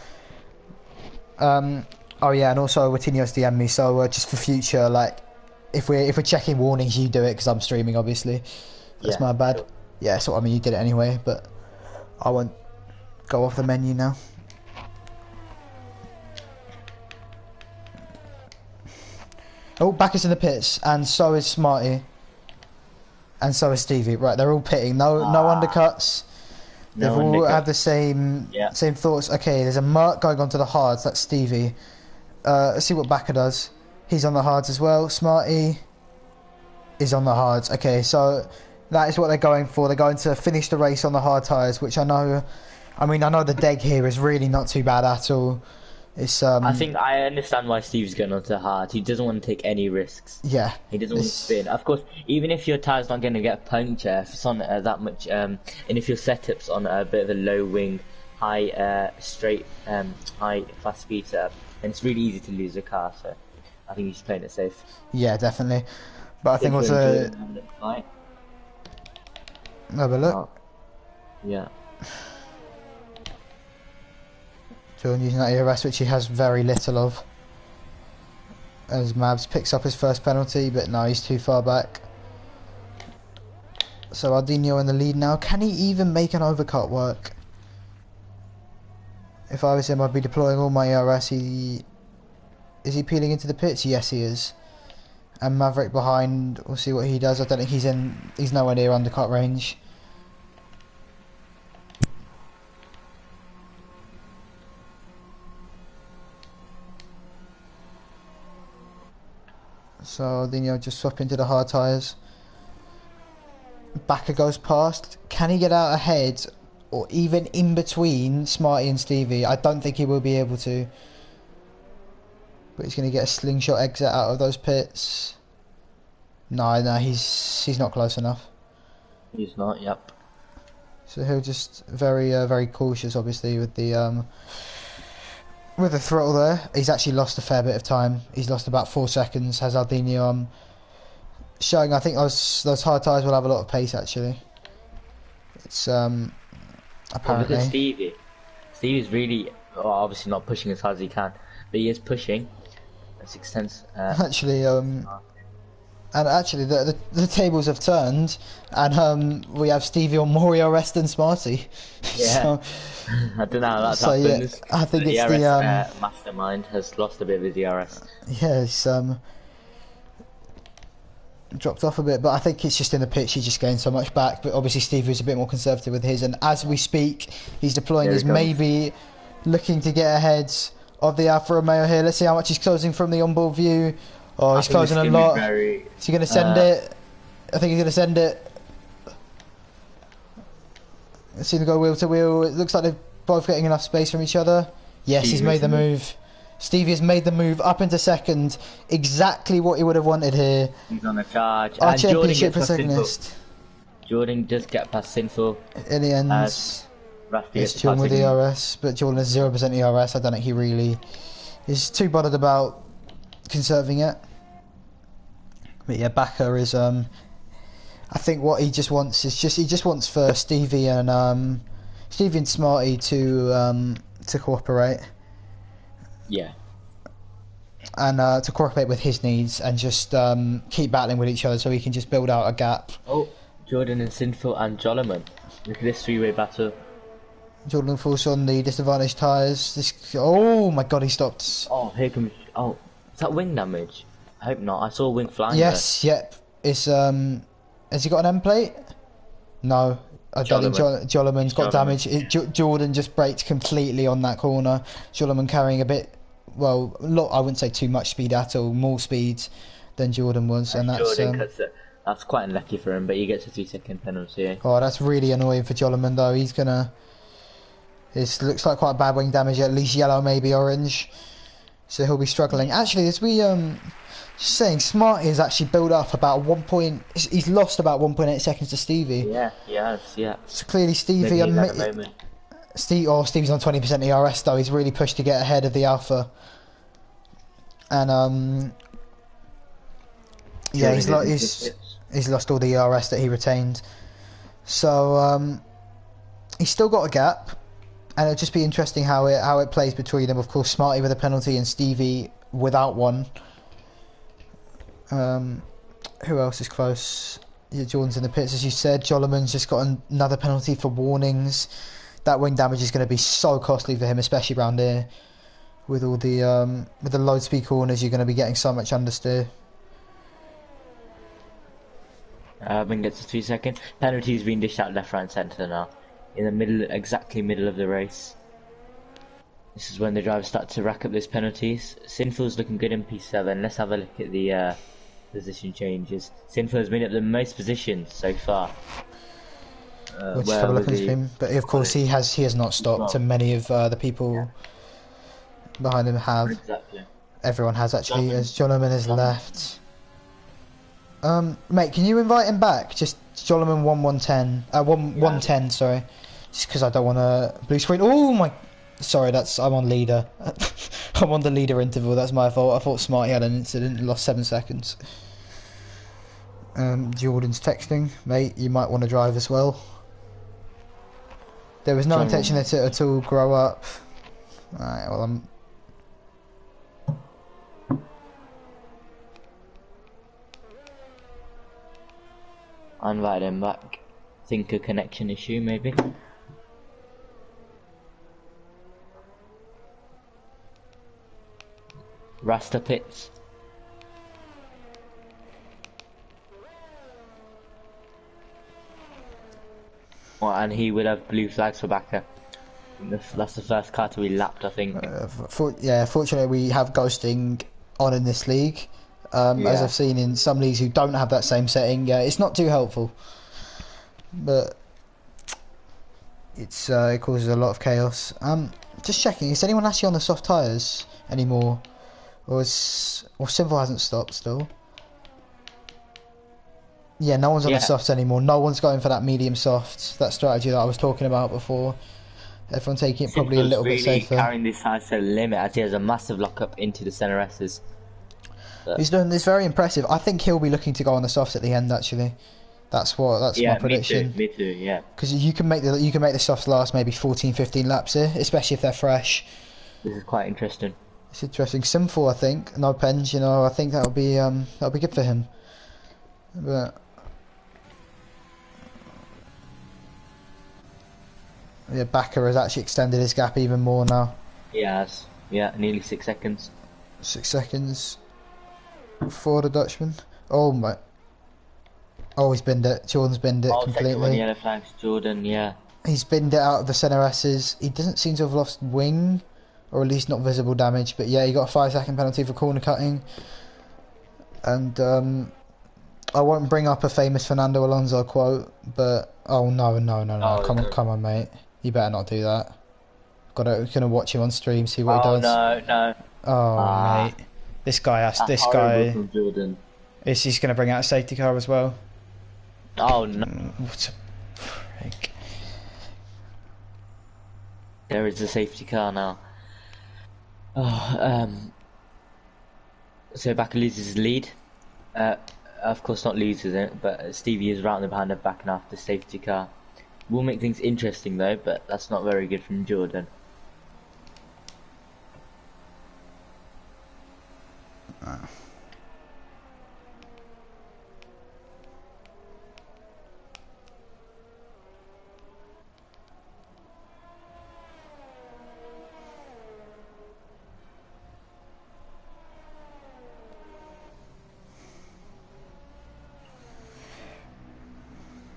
Oh yeah, and also Watinio's DM'd me. So just for future, like if we're checking warnings, you do it because I'm streaming, obviously. That's my bad. Sure. Yeah. So I mean, you did it anyway, but I won't go off the menu now. Oh, Bakker's in the pits, and so is Smarty. And so is Stevie. Right, they're all pitting. No undercuts. They've all had the same thoughts. Okay, there's a Merc going onto the hards. That's Stevie. Let's see what Bakker does. He's on the hards as well. Smarty. is on the hards. Okay, so that is what they're going for. They're going to finish the race on the hard tyres, which I know the deg here is really not too bad at all. It's I think I understand why Steve's going onto hard. He doesn't want to take any risks. Yeah. He doesn't want to spin. Of course, even if your tyre's not going to get puncture, if it's on that much, and if your setup's on a bit of a low wing, high straight, high fast speed setup, then it's really easy to lose a car. So I think he's playing it safe. Yeah, definitely. But I think also have a look. Oh. Yeah. Jordan using that ERS, which he has very little of. As Mavs picks up his first penalty, but no, he's too far back. So Ardino in the lead now. Can he even make an overcut work? If I was him, I'd be deploying all my ERS. Is he peeling into the pits? Yes, he is. And Maverick behind. We'll see what he does. I don't think he's nowhere near undercut range. So Dino just swap into the hard tyres. Bakker goes past. Can he get out ahead or even in between Smarty and Stevie? I don't think he will be able to. But he's going to get a slingshot exit out of those pits. No, he's not close enough. He's not, yep. So he'll just very cautious, obviously, with the throttle there. He's actually lost a fair bit of time. He's lost about 4 seconds. Has Aldini showing, I think those hard tyres will have a lot of pace, actually. It's apparently. Look at Stevie. Stevie's really, obviously not pushing as hard as he can, but he is pushing. That's extensive. Actually, and actually the tables have turned, and we have Stevie on more ERS than Smarty. Yeah. So, I don't know how that's happened. Yeah, I think it's ERS, the mastermind has lost a bit of his ERS. Yeah, it's dropped off a bit, but I think it's just in the pitch he's just gained so much back. But obviously Stevie's a bit more conservative with his, and as we speak he's deploying his maybe looking to get ahead of the Alfa Romeo here. Let's see how much he's closing from the onboard view. Oh, he's closing a lot. Is he going to send it? I think he's going to send it. Let's see them go wheel to wheel. It looks like they're both getting enough space from each other. Yes, he's made the move. Stevie has made the move up into second. Exactly what he would have wanted here. He's on a charge. Our championship for secondist. Jordan just get past Sinful. In the end, it's Jordan with ERS, but Jordan has 0% ERS. I don't think he really is too bothered about conserving it. But yeah, Bakker is I think what he just wants is he just wants for Stevie and Smarty to cooperate. Yeah. And to cooperate with his needs and just keep battling with each other so he can just build out a gap. Oh, Jordan and Sinful and Jolliman. Look at this three-way battle. Jordan falls on the disadvantaged tyres. Oh my god, he stopped. Oh, here comes. Oh, is that wing damage? I hope not. I saw a wing flying. Yes, there. Yep. It's has he got an end plate? No. I don't think Jolliman's got damage. Jordan just braked completely on that corner. Jolliman carrying a bit, well, I wouldn't say too much speed at all, more speed than Jordan was, and that's Jordan cuts it. That's quite unlucky for him, but he gets a 3-second penalty. Oh, that's really annoying for Jolliman though. He's gonna. This looks like quite bad wing damage, at least yellow, maybe orange. So he'll be struggling. Actually, as we just saying, Smarty has actually built up about he's lost about 1.8 seconds to Stevie. Yeah, he has, yeah. So clearly Stevie... Stevie's on 20% ERS though. He's really pushed to get ahead of the Alpha. And, yeah, he's lost all the ERS that he retained. So, he's still got a gap. And it'll just be interesting how it plays between them. Of course, Smarty with a penalty and Stevie without one. Who else is close? Yeah, Jordan's in the pits, as you said. Jolliman's just got another penalty for warnings. That wing damage is going to be so costly for him, especially around here. With all the low speed corners, you're going to be getting so much understeer. Urban gets a 3-second. Penalty's being dished out left, right, and centre now. In the middle, exactly middle of the race. This is when the drivers start to rack up those penalties. Sinful's looking good in P7. Let's have a look at the position changes. Sinful has been at the most positions so far. We'll just have a look at him, but of course he has not stopped, and many of the people behind him have. Exactly. Everyone has actually, as Joloman has left. Mate, can you invite him back? Just Joloman 110, sorry. Just because I don't want to blue screen. Oh my, sorry, I'm on leader. I'm on the leader interval. That's my fault. I thought Smarty had an incident and lost 7 seconds. Jordan's texting, mate. You might want to drive as well. There was no intention to at all grow up. Alright, well I invited him back. Think a connection issue, maybe. Rasta pits. Well, and he would have blue flags for Bakker. That's the first car to be lapped, I think. Fortunately we have ghosting on in this league. As I've seen in some leagues who don't have that same setting, it's not too helpful. But it causes a lot of chaos. Just checking, is anyone actually on the soft tyres anymore? Or Simple hasn't stopped still? Yeah, no one's on the softs anymore. No one's going for that medium soft, that strategy that I was talking about before. Everyone taking it probably a little bit safer. Carrying this tyres to the limit as he has a massive lock-up into the centre S's. He's doing this very impressive. I think he'll be looking to go on the softs at the end. Actually, that's my prediction. Me too. Yeah. Because you can make the softs last maybe 14-15 laps here, especially if they're fresh. This is quite interesting. It's interesting. Simple, I think. No pens. You know, I think that'll be good for him. But yeah, Bakker has actually extended his gap even more now. He has. Yeah, nearly 6 seconds. 6 seconds. For the Dutchman. Oh my. Oh, he's binned it. Jordan's binned it completely. Second one, yellow flags, Jordan, yeah. He's binned it out of the centre S's. He doesn't seem to have lost wing, or at least not visible damage. But yeah, he got a 5-second penalty for corner cutting. And I won't bring up a famous Fernando Alonso quote, but oh no. Come on, mate. You better not do that. Gonna watch him on stream, see what he does. No. Oh mate. This guy is he's going to bring out a safety car as well. Oh no. What a prick. There is a safety car now. So Bakker loses his lead. Of course not loses it, but Stevie is right on the behind of Bakker after the safety car. Will make things interesting though, but that's not very good from Jordan.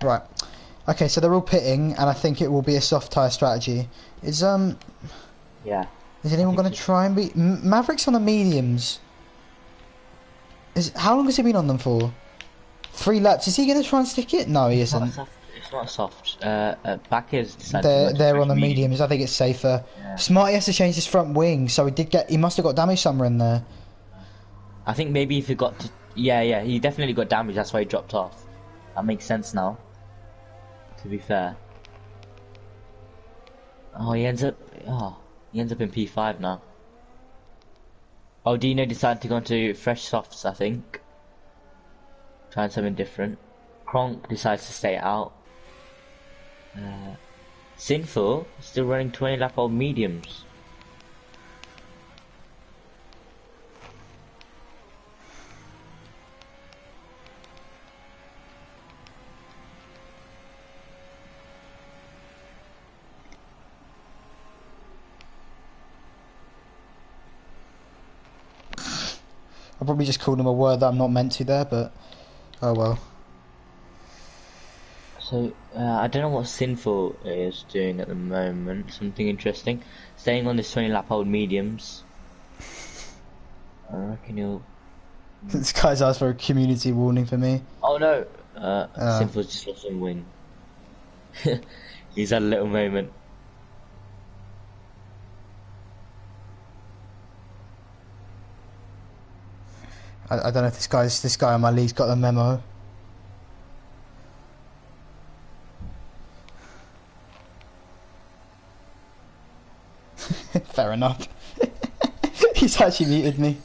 Right. Okay, so they're all pitting, and I think it will be a soft tyre strategy. Is anyone going to try and beat Maverick's on the mediums? How long has he been on them for? 3 laps. Is he going to try and stick it? No, he isn't. It's not soft. Bakker's decided they're on the mediums. I think it's safer. Yeah. Smarty has to change his front wing, so he must have got damage somewhere in there. I think maybe if he got to... Yeah, he definitely got damage, that's why he dropped off. That makes sense now, to be fair. He ends up in P5 now. Dino decided to go into fresh softs, I think. Trying something different. Kronk decides to stay out. Sinful still running 20 lap old mediums. I probably just called him a word that I'm not meant to there, but oh well. So, I don't know what Sinful is doing at the moment. Something interesting. Staying on this 20 lap old mediums. I reckon he'll This guy's asked for a community warning for me. Oh no! Simple just lost some win. He's had a little moment. I don't know if this guy on my league's got the memo. Fair enough. He's actually muted me.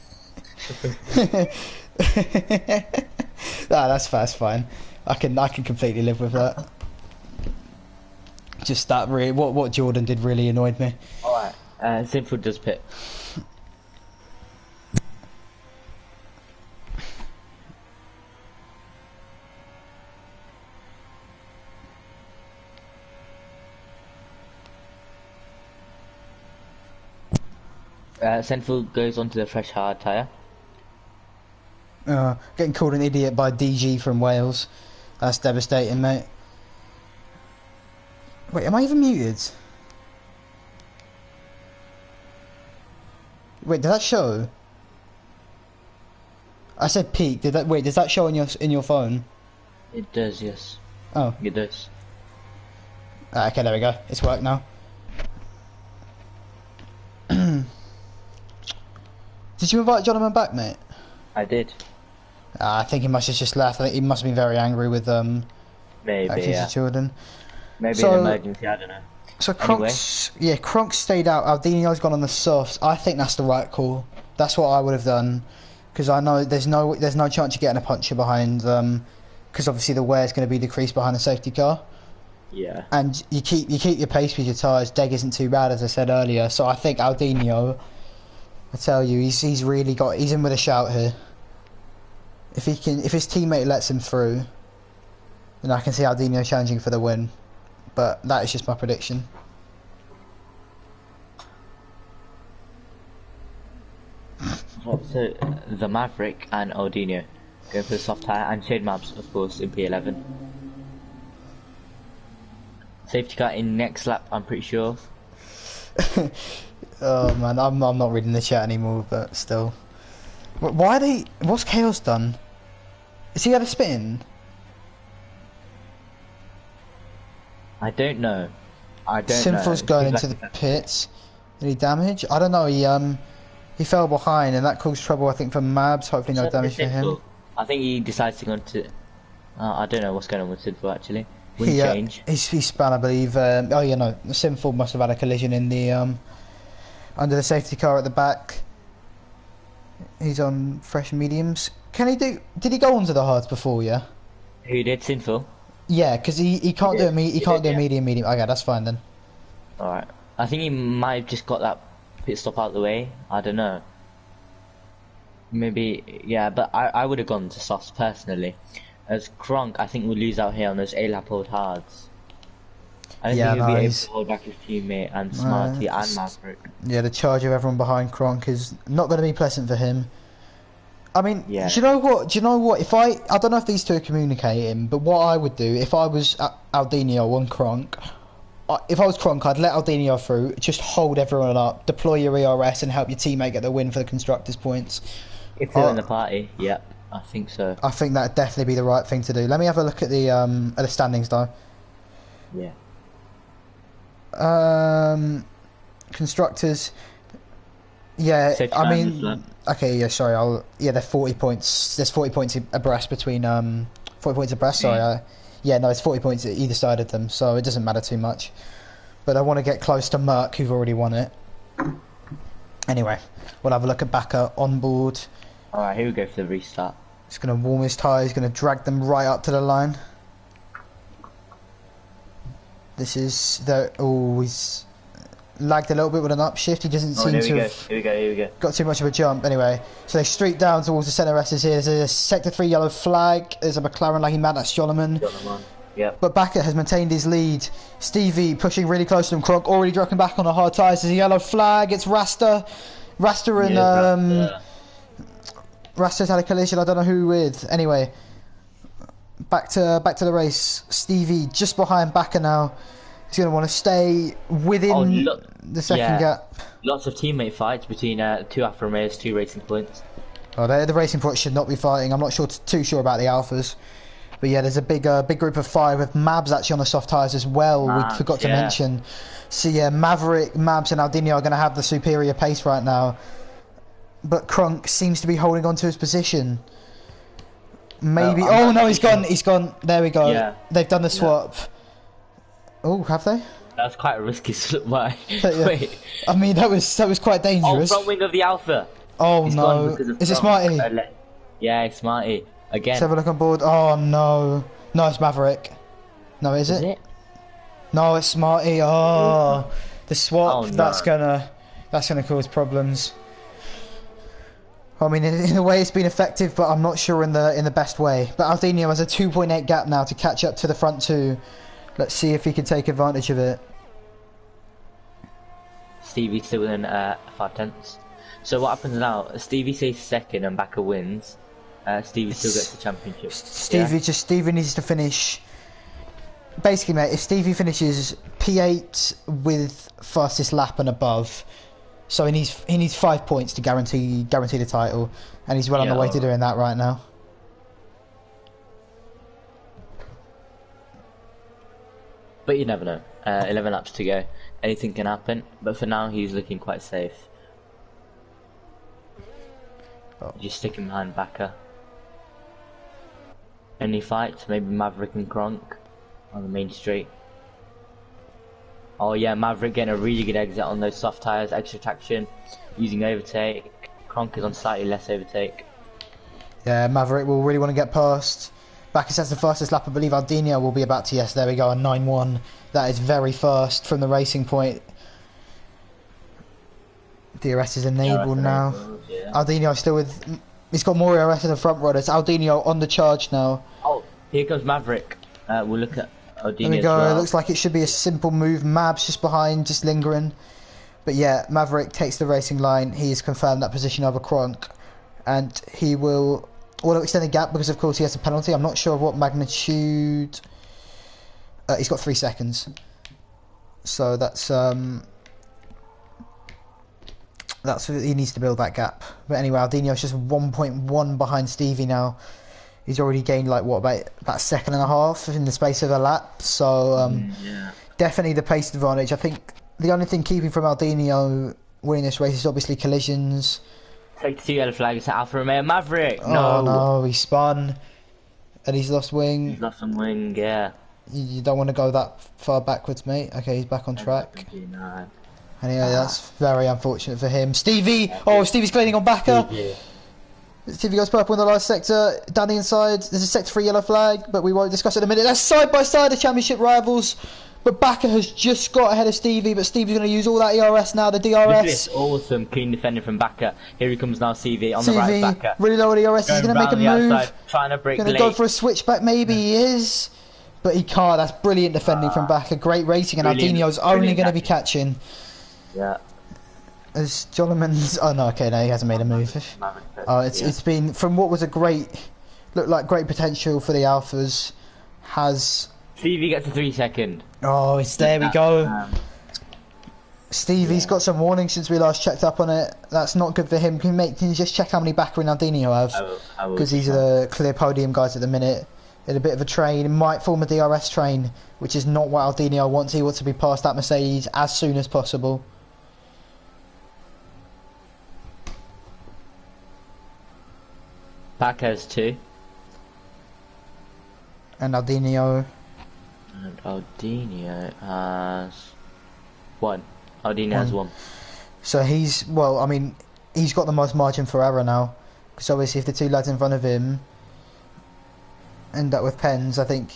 That's fine. I can completely live with that. Just that really, what Jordan did really annoyed me. Alright, Simple does pit. Sinful goes onto the fresh hard tyre. Getting called an idiot by DG from Wales. That's devastating, mate. Wait, am I even muted? Wait, did that show? I said peak. Does that show on your phone? It does, yes. Oh. It does. Okay, there we go. It's worked now. Did you invite Jonathan back, mate? I did. I think he must have just left. I think he must have been very angry with maybe, yeah. Jordan. Maybe an emergency, I don't know. So Kronk stayed out. Aldinio's gone on the softs. I think that's the right call. That's what I would have done, because I know there's no chance of getting a puncher behind because obviously the wear's going to be decreased behind the safety car. Yeah. And you keep your pace with your tyres. Deg isn't too bad, as I said earlier. So I think Aldinio, I tell you, he's in with a shout here. If his teammate lets him through, then I can see Aldinio challenging for the win. But that is just my prediction. So the Maverick and Aldinio going for the soft tyre, and Shade Maps, of course, in P11. Safety car in next lap, I'm pretty sure. Oh man, I'm not reading the chat anymore, but still. What's Chaos done? Is he had a spin? I don't know. Sinful's going into the pits. Any damage? I don't know. He fell behind, and that caused trouble, I think, for Mabs. Hopefully, no damage for him. I think he decides to go into. I don't know what's going on with Sinful actually. Wind change. He spun, I believe. Oh yeah, no. Sinful must have had a collision in the under the safety car at the back. He's on fresh mediums. Did he go onto the hards before? Yeah. Who did? Sinful. Yeah, because he can't do a medium. Okay, that's fine then. Alright. I think he might have just got that pit stop out of the way. I don't know. Maybe, yeah, but I would have gone to softs personally. As Kronk, I think, will lose out here on those A-lap hold hards. I don't think he'll be able to hold back his teammate and Smarty and Maverick. Yeah, the charge of everyone behind Kronk is not going to be pleasant for him. I mean, yeah. Do you know what? If I don't know if these two are communicating, but what I would do if I was Aldinio and Kronk, if I was Kronk, I'd let Aldinio through, just hold everyone up, deploy your ERS, and help your teammate get the win for the constructors' points. If they're in the party, yeah, I think so. I think that'd definitely be the right thing to do. Let me have a look at the standings, though. Yeah. Constructors. Yeah, I mean, okay, yeah, sorry, they're 40 points. There's 40 points abreast between 40 points abreast. Sorry, yeah, no, it's 40 points at either side of them, so it doesn't matter too much. But I want to get close to Merck, who've already won it. Anyway, we'll have a look at Bakker on board. All right, here we go for the restart. He's going to warm his tyres. He's going to drag them right up to the line. This is he's lagged a little bit with an upshift. He doesn't seem to have here we go. got too much of a jump. Anyway, so they streak down towards the centre S's here. There's a Sector 3 yellow flag. There's a McLaren lagging mad. That's Jolliman. Yep. But Bakker has maintained his lead. Stevie pushing really close to him. Kronk already dropping back on the hard tyres. There's a yellow flag. It's Rasta. Rasta and Rasta's had a collision. I don't know who with. Anyway, back to the race. Stevie just behind Bakker now. He's going to want to stay within the second gap. Lots of teammate fights between two Alfa Romeos, 2 Racing Points. Oh, the Racing Point should not be fighting. I'm not too sure about the Alphas. But yeah, there's a big group of 5 with Mabs actually on the soft tyres as well. We forgot to mention. So yeah, Maverick, Mabs and Aldinho are going to have the superior pace right now. But Kronk seems to be holding on to his position. Maybe. Oh no, he's gone. He's gone. There we go. Yeah. They've done the swap. Yeah. Oh, have they? That's quite a risky slip by. Yeah. Wait. I mean, that was quite dangerous. Oh, front wing of the Alpha. Oh no. Is it Smarty? Yeah, it's Smarty. Again. Let's have a look on board. Oh no. No, it's Maverick. No, is it? No, it's Smarty. Oh, the swap. Oh, no. That's gonna cause problems. I mean, in a way, it's been effective, but I'm not sure in the best way. But Aldinho has a 2.8 gap now to catch up to the front 2. Let's see if he can take advantage of it. Stevie's still within 5 tenths. So what happens now? Stevie stays second and Bakker wins. Stevie still gets the championship. Stevie needs to finish. Basically, mate, if Stevie finishes P8 with fastest lap and above, so he needs 5 points to guarantee the title, and he's well on the way to doing that right now. But you never know. 11 laps to go. Anything can happen. But for now, he's looking quite safe. Just sticking behind Bakker. Any fights? Maybe Maverick and Kronk on the main straight. Oh yeah, Maverick getting a really good exit on those soft tyres, extra traction, using overtake. Kronk is on slightly less overtake. Yeah, Maverick will really want to get past. Bakker sets the fastest lap. I believe Aldinho will be about to, yes, there we go, a 9-1. That is very fast from the Racing Point. DRS is enabled now. Yeah. Aldinho still with... He's got more DRS in the front runners. Aldinho on the charge now. Oh, here comes Maverick. We'll look at Aldinho. There we go. Well. It looks like it should be a simple move. Mab's just behind, just lingering. But yeah, Maverick takes the racing line. He has confirmed that position over Kronk. And he will extend the gap because, of course, he has a penalty. I'm not sure of what magnitude. He's got 3 seconds. So that's he needs to build that gap. But anyway, Aldinho's just 1.1 behind Stevie now. He's already gained like what about a second and a half in the space of a lap. So definitely the pace advantage. I think the only thing keeping from Aldinho winning this race is obviously collisions. Take 2 yellow flags to Alfa Romeo Maverick. Oh no, he spun and he's lost wing. He's lost some wing, yeah. You don't want to go that far backwards, mate. Okay, he's back on track. No. Anyway, that's very unfortunate for him. Stevie! Oh, Stevie's cleaning on Bakker. Stevie goes purple in the last sector. Down the inside, there's a sector 3 yellow flag, but we won't discuss it in a minute. That's side by side the championship rivals. But Bakker has just got ahead of Stevie, but Stevie's going to use all that ERS now, the DRS. Look at this awesome clean defending from Bakker. Here he comes now, Stevie on the right of Bakker. Really low on ERS, he's going to make a move. Outside, trying to break. Going to go for a switchback, maybe he is. But he can't. That's brilliant defending from Bakker. Great racing, and Aldinho's only going to be catching. Yeah. As Joloman's... Oh no, okay, no, he hasn't made a move. Oh, it's been, from what was looked like great potential for the Alphas, has... Stevie gets a 3 second. Oh, there we go. Stevie's got some warning since we last checked up on it. That's not good for him. Can you just check how many Bakker and Aldinho have? Because these are the clear podium guys at the minute. In a bit of a train, it might form a DRS train, which is not what Aldinho wants. He wants to be past that Mercedes as soon as possible. Bakker has 2. And Aldinho. And Aldinho has 1. Aldinho has 1. So he's, well, I mean, he's got the most margin for error now. Because obviously if the 2 lads in front of him end up with pens, I think,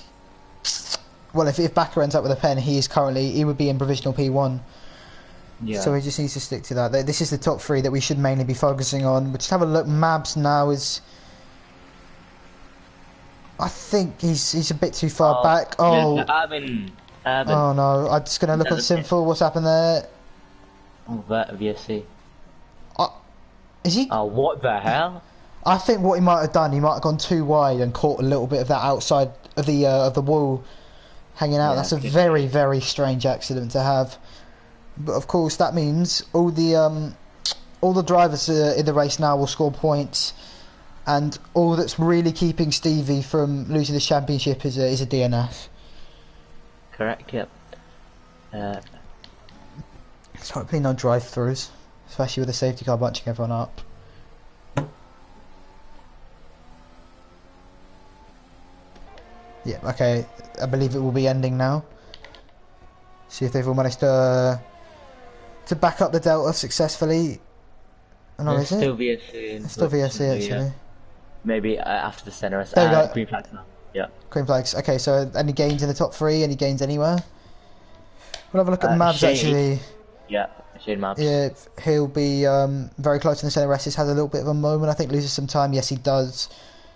well, if Bakker ends up with a pen, he would be in provisional P1. Yeah. So he just needs to stick to that. This is the top 3 that we should mainly be focusing on. But just have a look. Mabs now is... I think he's a bit too far back. Oh, Urban. Oh no! I'm just gonna look on Sinful. What's happened there? Oh, that VSC. Is he? Oh, what the hell? I think what he might have done, he might have gone too wide and caught a little bit of that outside of the wall hanging out. Yeah, that's a very, very strange accident to have. But of course, that means all the all the drivers in the race now will score points, and all that's really keeping Stevie from losing the championship is a DNF. Correct. Yep. So hopefully no drive-throughs, especially with the safety car bunching everyone up. Yeah, okay, I believe it will be ending now. See if they've all managed to back up the Delta successfully. No, is it? Still VSC. It's still VSC actually. Yeah. Maybe after the centre. There we go. Green flags now. Yeah. Green flags. Okay, so any gains in the top 3? Any gains anywhere? We'll have a look at Mabs actually. Yeah, Shane Mabs. Yeah, he'll be very close in the centre. Restis has a little bit of a moment. I think loses some time. Yes, he does.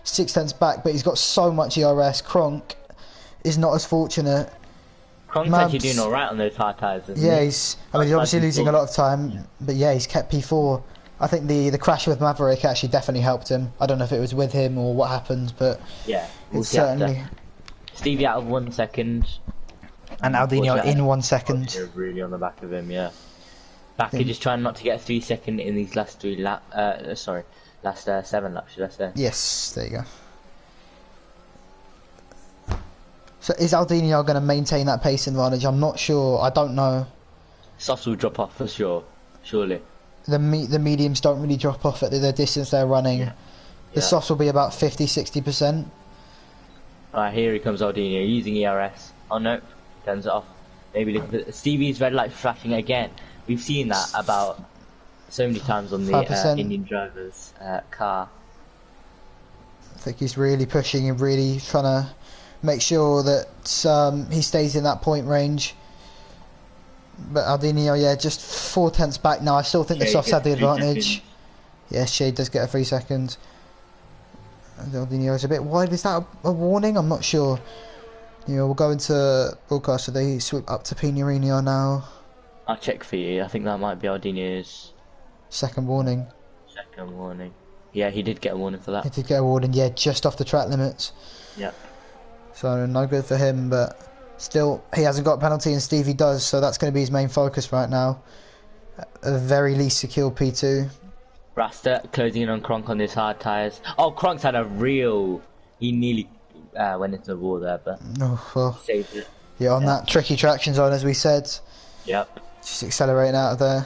6 tenths back, but he's got so much ERS. Kronk is not as fortunate. Kronk's actually doing alright on those hard tyres, isn't yeah, he? he's obviously losing a lot of time, but yeah, he's kept P4. I think the crash with Maverick actually definitely helped him. I don't know if it was with him or what happened, but yeah, it's certainly... Stevie out of 1 second. And Aldino in 1 second. Really on the back of him, yeah. Bakker just trying not to get 3 seconds in these last 7 laps, should I say? Yes, there you go. So is Aldino going to maintain that pace advantage? I'm not sure. I don't know. Softs will drop off for sure, surely. The mediums don't really drop off at the distance they're running. Yeah. The softs will be about 50-60%. Alright, here he comes Aldino using ERS. Oh no, turns it off. Maybe look at Stevie's red light flashing again. We've seen that about so many times on the Indian driver's car. I think he's really pushing and really trying to make sure that he stays in that point range. But Aldino, yeah, just 4 tenths back now. I still think the softs had the advantage. Yeah, Shade does get a 3 seconds. Aldino is a bit wide. Is that a warning? I'm not sure. You know, we'll go into broadcast, so they swoop up to Pinerino now. I'll check for you. I think that might be Aldino's second warning. Second warning. Yeah, he did get a warning for that. He did get a warning, yeah, just off the track limits. Yep. So, no good for him, but still, he hasn't got a penalty and Stevie does, so that's going to be his main focus right now. At the very least, secure P2. Rasta closing in on Kronk on his hard tyres. Oh, Kronk's had a real... He nearly went into the wall there, but saved it. Yeah, on that tricky traction zone, as we said. Yep. Just accelerating out of there.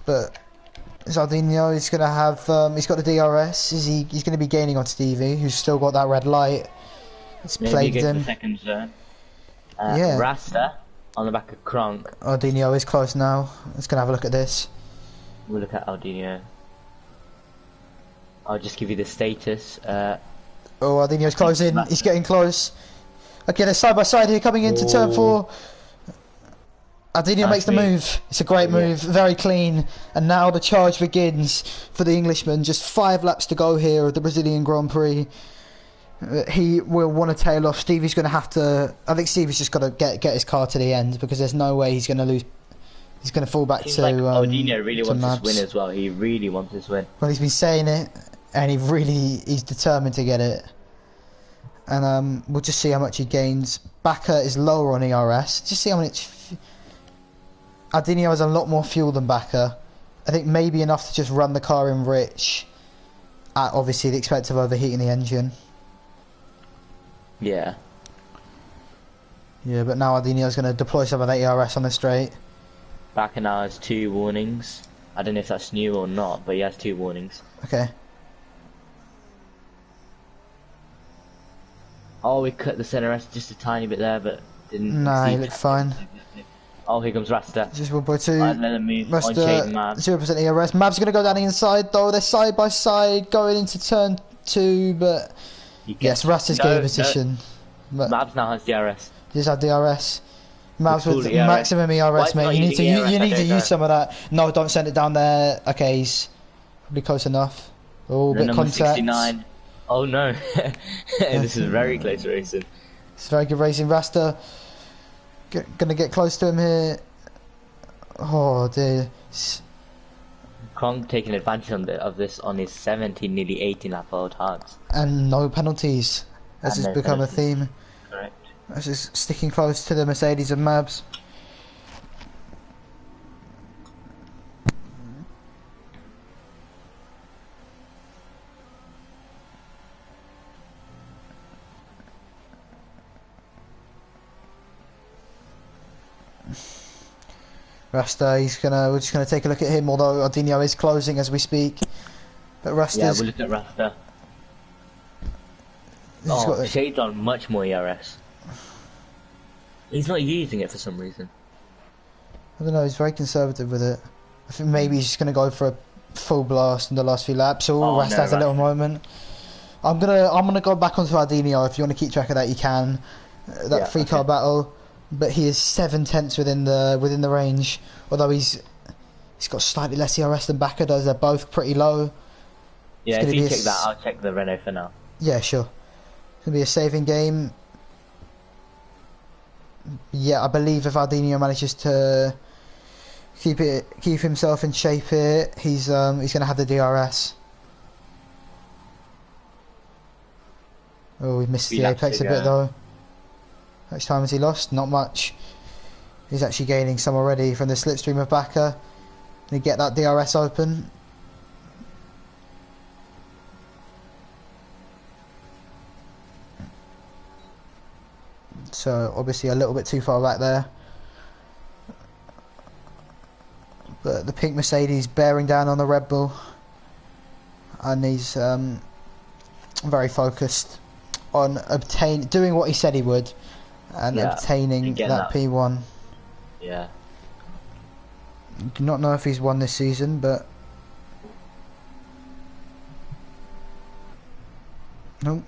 But Aldino is going to have... he's got the DRS. He's going to be gaining on Stevie, who's still got that red light. It's plagued him. The second zone. Yeah. Rasta on the back of Kronk. Aldino is close now. Let's go have a look at this. We'll look at Aldino. I'll just give you the status. Aldino's close in. He's getting close. Okay, they're side by side here coming into turn 4. Aldino makes the move. It's a great move, very clean. And now the charge begins for the Englishman. Just 5 laps to go here of the Brazilian Grand Prix. He will want to tail off. Stevie's going to have to... I think Stevie's just got to get his car to the end, because there's no way he's going to lose. He's going to fall back to Aldino really wants Mabs. this win as well. He really wants this win. Well, he's been saying it, and he's determined to get it. And we'll just see how much he gains. Bakker is lower on ERS. Just see how much... Aldino has a lot more fuel than Bakker. I think maybe enough to just run the car in rich, at obviously the expense of overheating the engine. Yeah. Yeah, but now Aldino's going to deploy some of that ERS on the straight. Bakker now has 2 warnings. I don't know if that's new or not, but he has 2 warnings. Okay. Oh, we cut the centre rest just a tiny bit there, but didn't. Nah, he looked fine. Oh, here comes Rasta. Just 1.2. Right, let him move. Rasta, on Mabs. 0% ERS. Mab's going to go down the inside, though. They're side by side going into turn 2, but... Yes, Rasta's getting position. No. Mabs now has DRS. He does have DRS. Mabs with maximum ERS, mate. You need to use some of that. No, don't send it down there. Okay, he's probably close enough. Oh, bit contact. 69. Oh no. This is very close racing. It's very good racing. Rasta gonna get close to him here. Oh dear. Kronk taking advantage of this on his 17, nearly 18 lap old hards. And no penalties, as it's become a theme. Correct. This is sticking close to the Mercedes and Mabs. Rasta, we're just gonna take a look at him, although Ordinio is closing as we speak. But Rasta's... Yeah, we'll look at Rasta. Oh, Shade's on much more ERS. He's not using it for some reason. I don't know, he's very conservative with it. I think maybe he's just gonna go for a full blast in the last few laps. Oh, Rasta has a little moment. I'm gonna go back onto Ordinio. If you want to keep track of that, you can. That free car battle. But he is 7/10 within the range. Although he's got slightly less ERS than Bakker does. They're both pretty low. Yeah, if you check that, I'll check the Renault for now. Yeah, sure. It's gonna be a saving game. Yeah, I believe if Ordinio manages to keep himself in shape here, he's gonna have the DRS. Oh, we missed the apex a bit though. How much time has he lost? Not much. He's actually gaining some already from the slipstream of Bakker. Can he get that DRS open? So obviously a little bit too far back there. But the pink Mercedes bearing down on the Red Bull. And he's very focused on doing what he said he would, and obtaining that P1. Yeah. Do not know if he's won this season, but nope.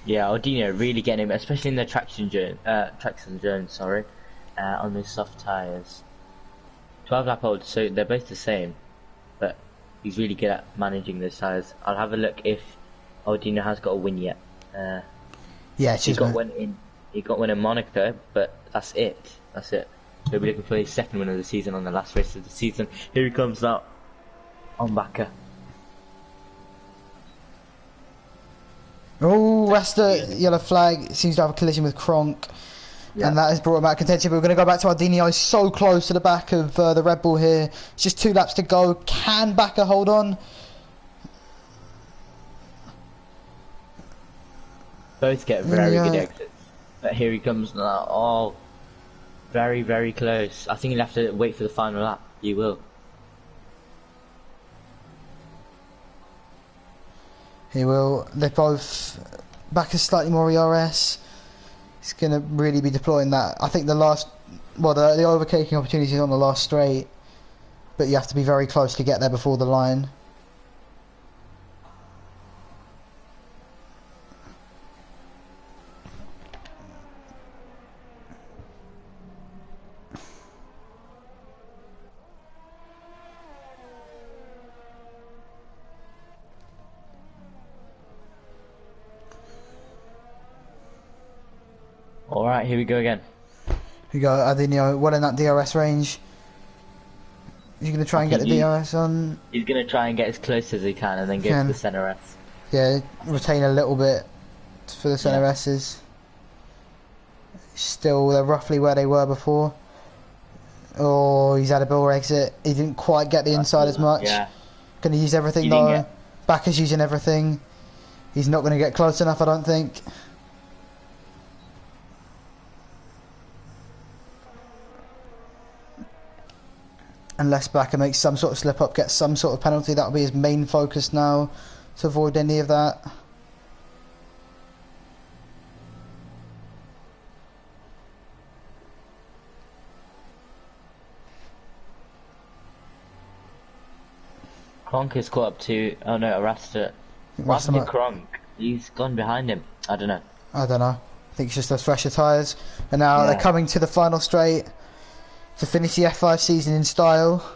Yeah, Ordinio really getting him, especially in the traction zone. Sorry, on those soft tyres. 12 lap old, so they're both the same, but he's really good at managing those tyres. I'll have a look if Ordinio has got a win yet. Yeah, he got one in Monaco, but that's it. He'll be looking for his second win of the season on the last race of the season. Here he comes now on Bakker. Oh, Rasta, yellow flag. Seems to have a collision with Kronk. Yeah. And that has brought him out of contention. But we're going to go back to Ordinio. He's so close to the back of the Red Bull here. It's just 2 laps to go. Can Bakker hold on? Both get very good exits. But here he comes now. Oh, very, very close. I think he'll have to wait for the final lap. He will. He will. They're both Bakker's slightly more ERS. He's going to really be deploying that. I think the overtaking opportunity is on the last straight, but you have to be very close to get there before the line. Alright, here we go again. Here we go, Ordinio, well in that DRS range. He's going to try and get the DRS on. He's going to try and get as close as he can and then go to the centre S. Yeah, retain a little bit for the centre S's. Still, they're roughly where they were before. Oh, he's had a bill exit. He didn't quite get the inside as much. Yeah. Going to use everything though. Bakker's using everything. He's not going to get close enough, I don't think. Unless Bakker makes some sort of slip up, gets some sort of penalty, that'll be his main focus now, to avoid any of that. Kronk is caught up to... Oh no, Rasta. Rasta Kronk. He's gone behind him. I don't know. I think it's just those fresher tyres. And now they're coming to the final straight to finish the F5 season in style.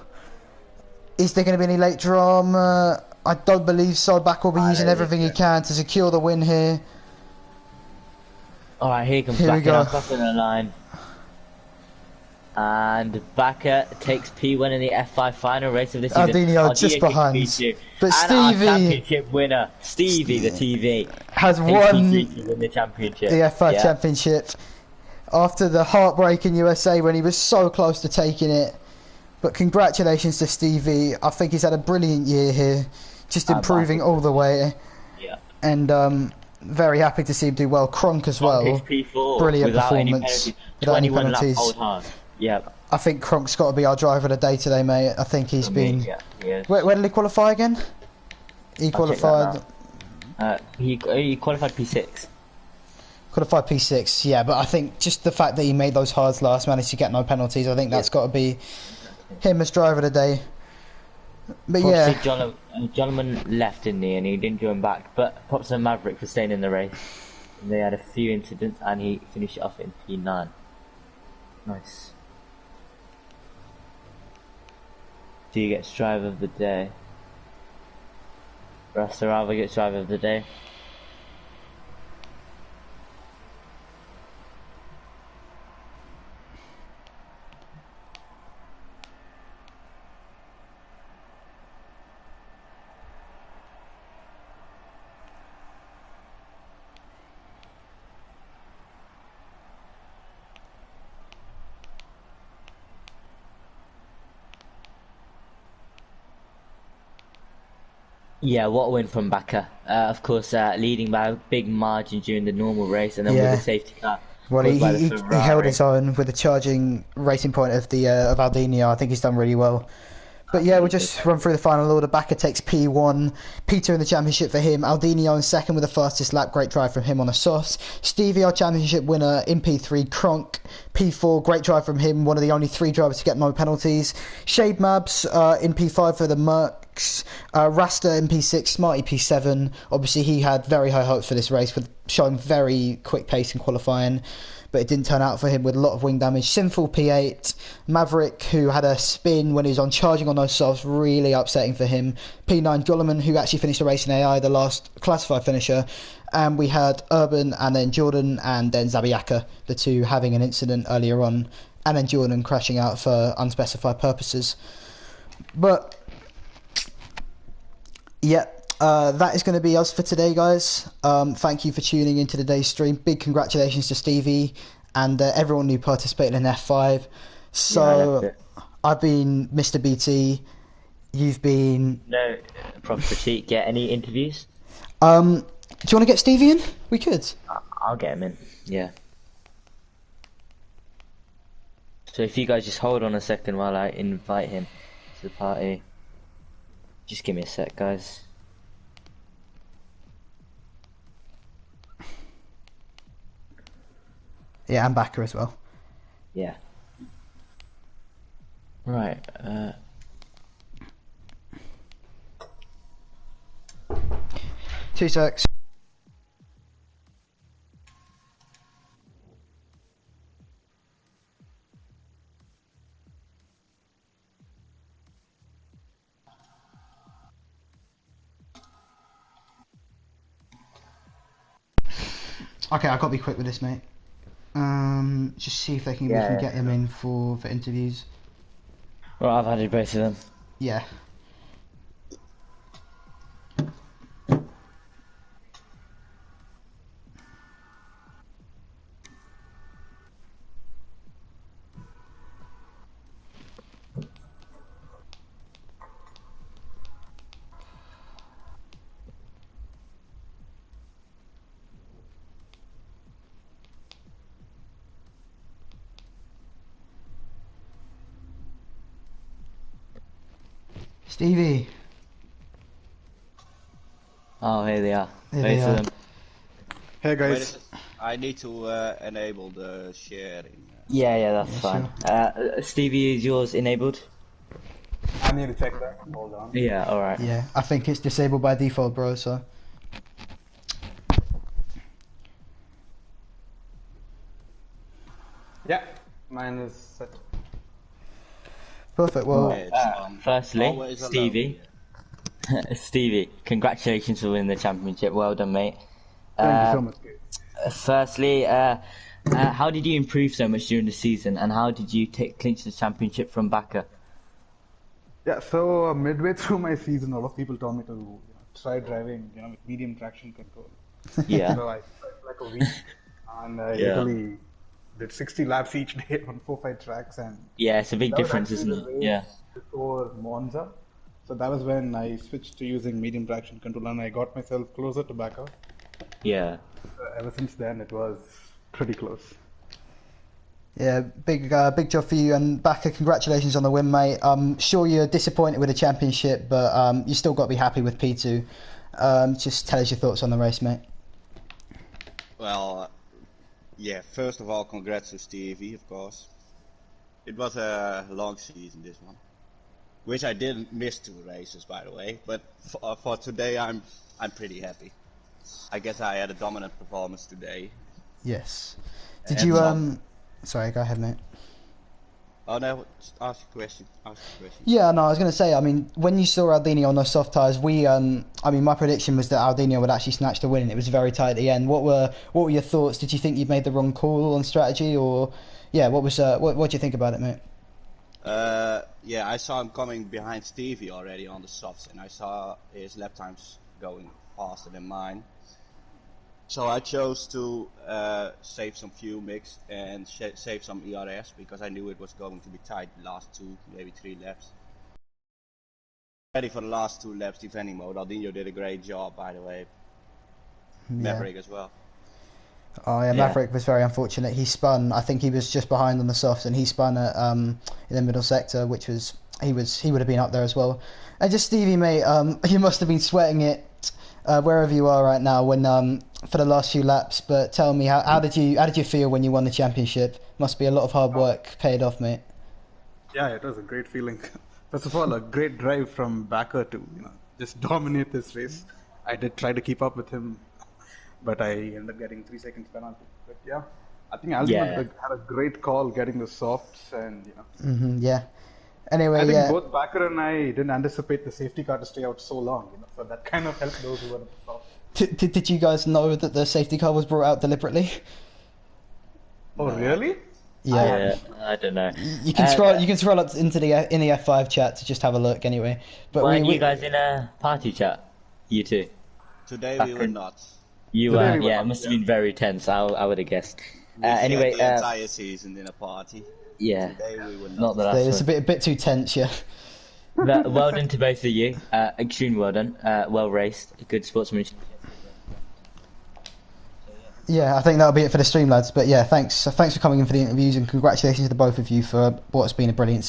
Is there going to be any late drama? I don't believe so. Bakker will be using everything he can to secure the win here. Alright, here comes Bakker crossing the line. And Bakker takes P1 in the F5 final race of the season. Ordinio just behind. But Stevie, our championship winner, Stevie the TV, has won the championship. The F5 championship. After the heartbreak in USA when he was so close to taking it. But congratulations to Stevie. I think he's had a brilliant year here. Just improving all the way. Yeah. And very happy to see him do well. Kronk as well. P4 Brilliant without performance. Without any 21 penalties. laps, Hold hard. Yeah. I think Kronk's got to be our driver of the day today, mate. I think he's been. Yeah, he is. Where did he qualify again? He qualified. He qualified P6. Qualified P6, yeah, but I think just the fact that he made those hards last, managed to get no penalties, I think that's got to be him as driver of the day. But yeah, Jolliman left, didn't he, and he didn't join back. But props to Maverick for staying in the race. And they had a few incidents, and he finished it off in P9. Nice. Do you get driver of the day? Rastarava gets driver of the day. Yeah, what a win from Bakker. Of course, leading by a big margin during the normal race, and then with the safety car. Well, he held his own with the charging racing point of the of Aldinho. I think he's done really well. But yeah, we'll just run through the final order. Bakker takes P1, P2 in the championship for him. Aldinho in second with the fastest lap. Great drive from him on a soft. Stevie, our championship winner, in P3. Kronk, P4. Great drive from him. One of the only 3 drivers to get no penalties. Shade Mabs in P5 for the Mercs. Rasta in P6. Smarty P7. Obviously, he had very high hopes for this race, with showing very quick pace in qualifying. But it didn't turn out for him with a lot of wing damage. Sinful P8. Maverick, who had a spin when he was on charging on those softs, really upsetting for him. P9 Jolliman, who actually finished the race in AI, the last classified finisher. And we had Urban, and then Jordan, and then Zabiaka, the two having an incident earlier on. And then Jordan crashing out for unspecified purposes. But, yeah. That is going to be us for today, guys. Thank you for tuning into today's stream. Big congratulations to Stevie and everyone who participated in F5. So, yeah, I've been Mr. BT. You've been... No, ProfPrateek. Yeah, any interviews? Do you want to get Stevie in? We could. I'll get him in, yeah. So if you guys just hold on a second while I invite him to the party. Just give me a sec, guys. Yeah, and Bakker as well. Yeah. Right. 2 secs. Okay, I've got to be quick with this, mate. Just see if we can get them in for interviews. Well, I've added both of them. Yeah. Stevie. Oh, here they are. Both of them. Hey guys. I need to enable the sharing. Yeah, that's fine. Sure. Stevie, is yours enabled? I need to check that. Hold on. Yeah, alright. Yeah, I think it's disabled by default, bro, so... Yeah, mine is set. Perfect, well... firstly, Stevie. Stevie, congratulations for winning the championship. Well done, mate. Thank you so much, guys. Firstly, how did you improve so much during the season, and how did you clinch the championship from Bakker? Yeah, so midway through my season, a lot of people told me to try driving, with medium traction control. Yeah. So I started like a week, and I usually did 60 laps each day on 4-5 tracks, and yeah, it's a big difference, isn't it? Yeah. Before Monza, so that was when I switched to using medium traction control, and I got myself closer to Bakker. Yeah. Ever since then, it was pretty close. Yeah, big job for you, and Bakker, congratulations on the win, mate. I'm sure you're disappointed with the championship, but you still got to be happy with P2. Just tell us your thoughts on the race, mate. Well, yeah, first of all, congrats to Stevie, of course. It was a long season, this one. Which I didn't miss 2 races, by the way. But for today, I'm pretty happy. I guess I had a dominant performance today. Yes. Did you Sorry, go ahead, mate. Oh no, ask a question. Yeah, no, I was going to say, I mean, when you saw Aldini on those soft tyres, I mean, my prediction was that Aldini would actually snatch the win, and it was very tight at the end. What were your thoughts? Did you think you'd made the wrong call on strategy, or yeah, what do you think about it, mate? Yeah, I saw him coming behind Stevie already on the softs, and I saw his lap times going faster than mine. So I chose to save some fuel mix and save some ERS, because I knew it was going to be tight the last 2, maybe 3 laps. Ready for the last 2 laps defending mode. Aldinho did a great job, by the way. Yeah. Maverick as well. Oh yeah, Maverick was very unfortunate. He spun. I think he was just behind on the softs, and he spun at in the middle sector, which was he would have been up there as well. And just Stevie, mate, you must have been sweating it wherever you are right now when for the last few laps. But tell me, how did you feel when you won the championship? Must be a lot of hard work paid off, mate. Yeah, it was a great feeling. First of all, a great drive from Bakker to just dominate this race. I did try to keep up with him, but I ended up getting 3 seconds penalty. But yeah, I think Aldin had a great call getting the softs, and yeah. Anyway, I think both Bakker and I didn't anticipate the safety car to stay out so long, so that kind of helped those who were at the softs. Did you guys know that the safety car was brought out deliberately? Oh really? Yeah. I don't know. You can scroll up into the F5 chat to just have a look anyway. But weren't you guys in a party chat? You two? Today we were not. You were, yeah. It must have been very tense. I would have guessed. Anyway, the entire season in a party. Yeah. Today we were not the last It's a bit too tense, yeah. But well done to both of you. Extremely well done. Well raced. Good sportsmanship. Yeah, I think that'll be it for the stream, lads. But yeah, thanks for coming in for the interviews, and congratulations to both of you for what's been a brilliant season.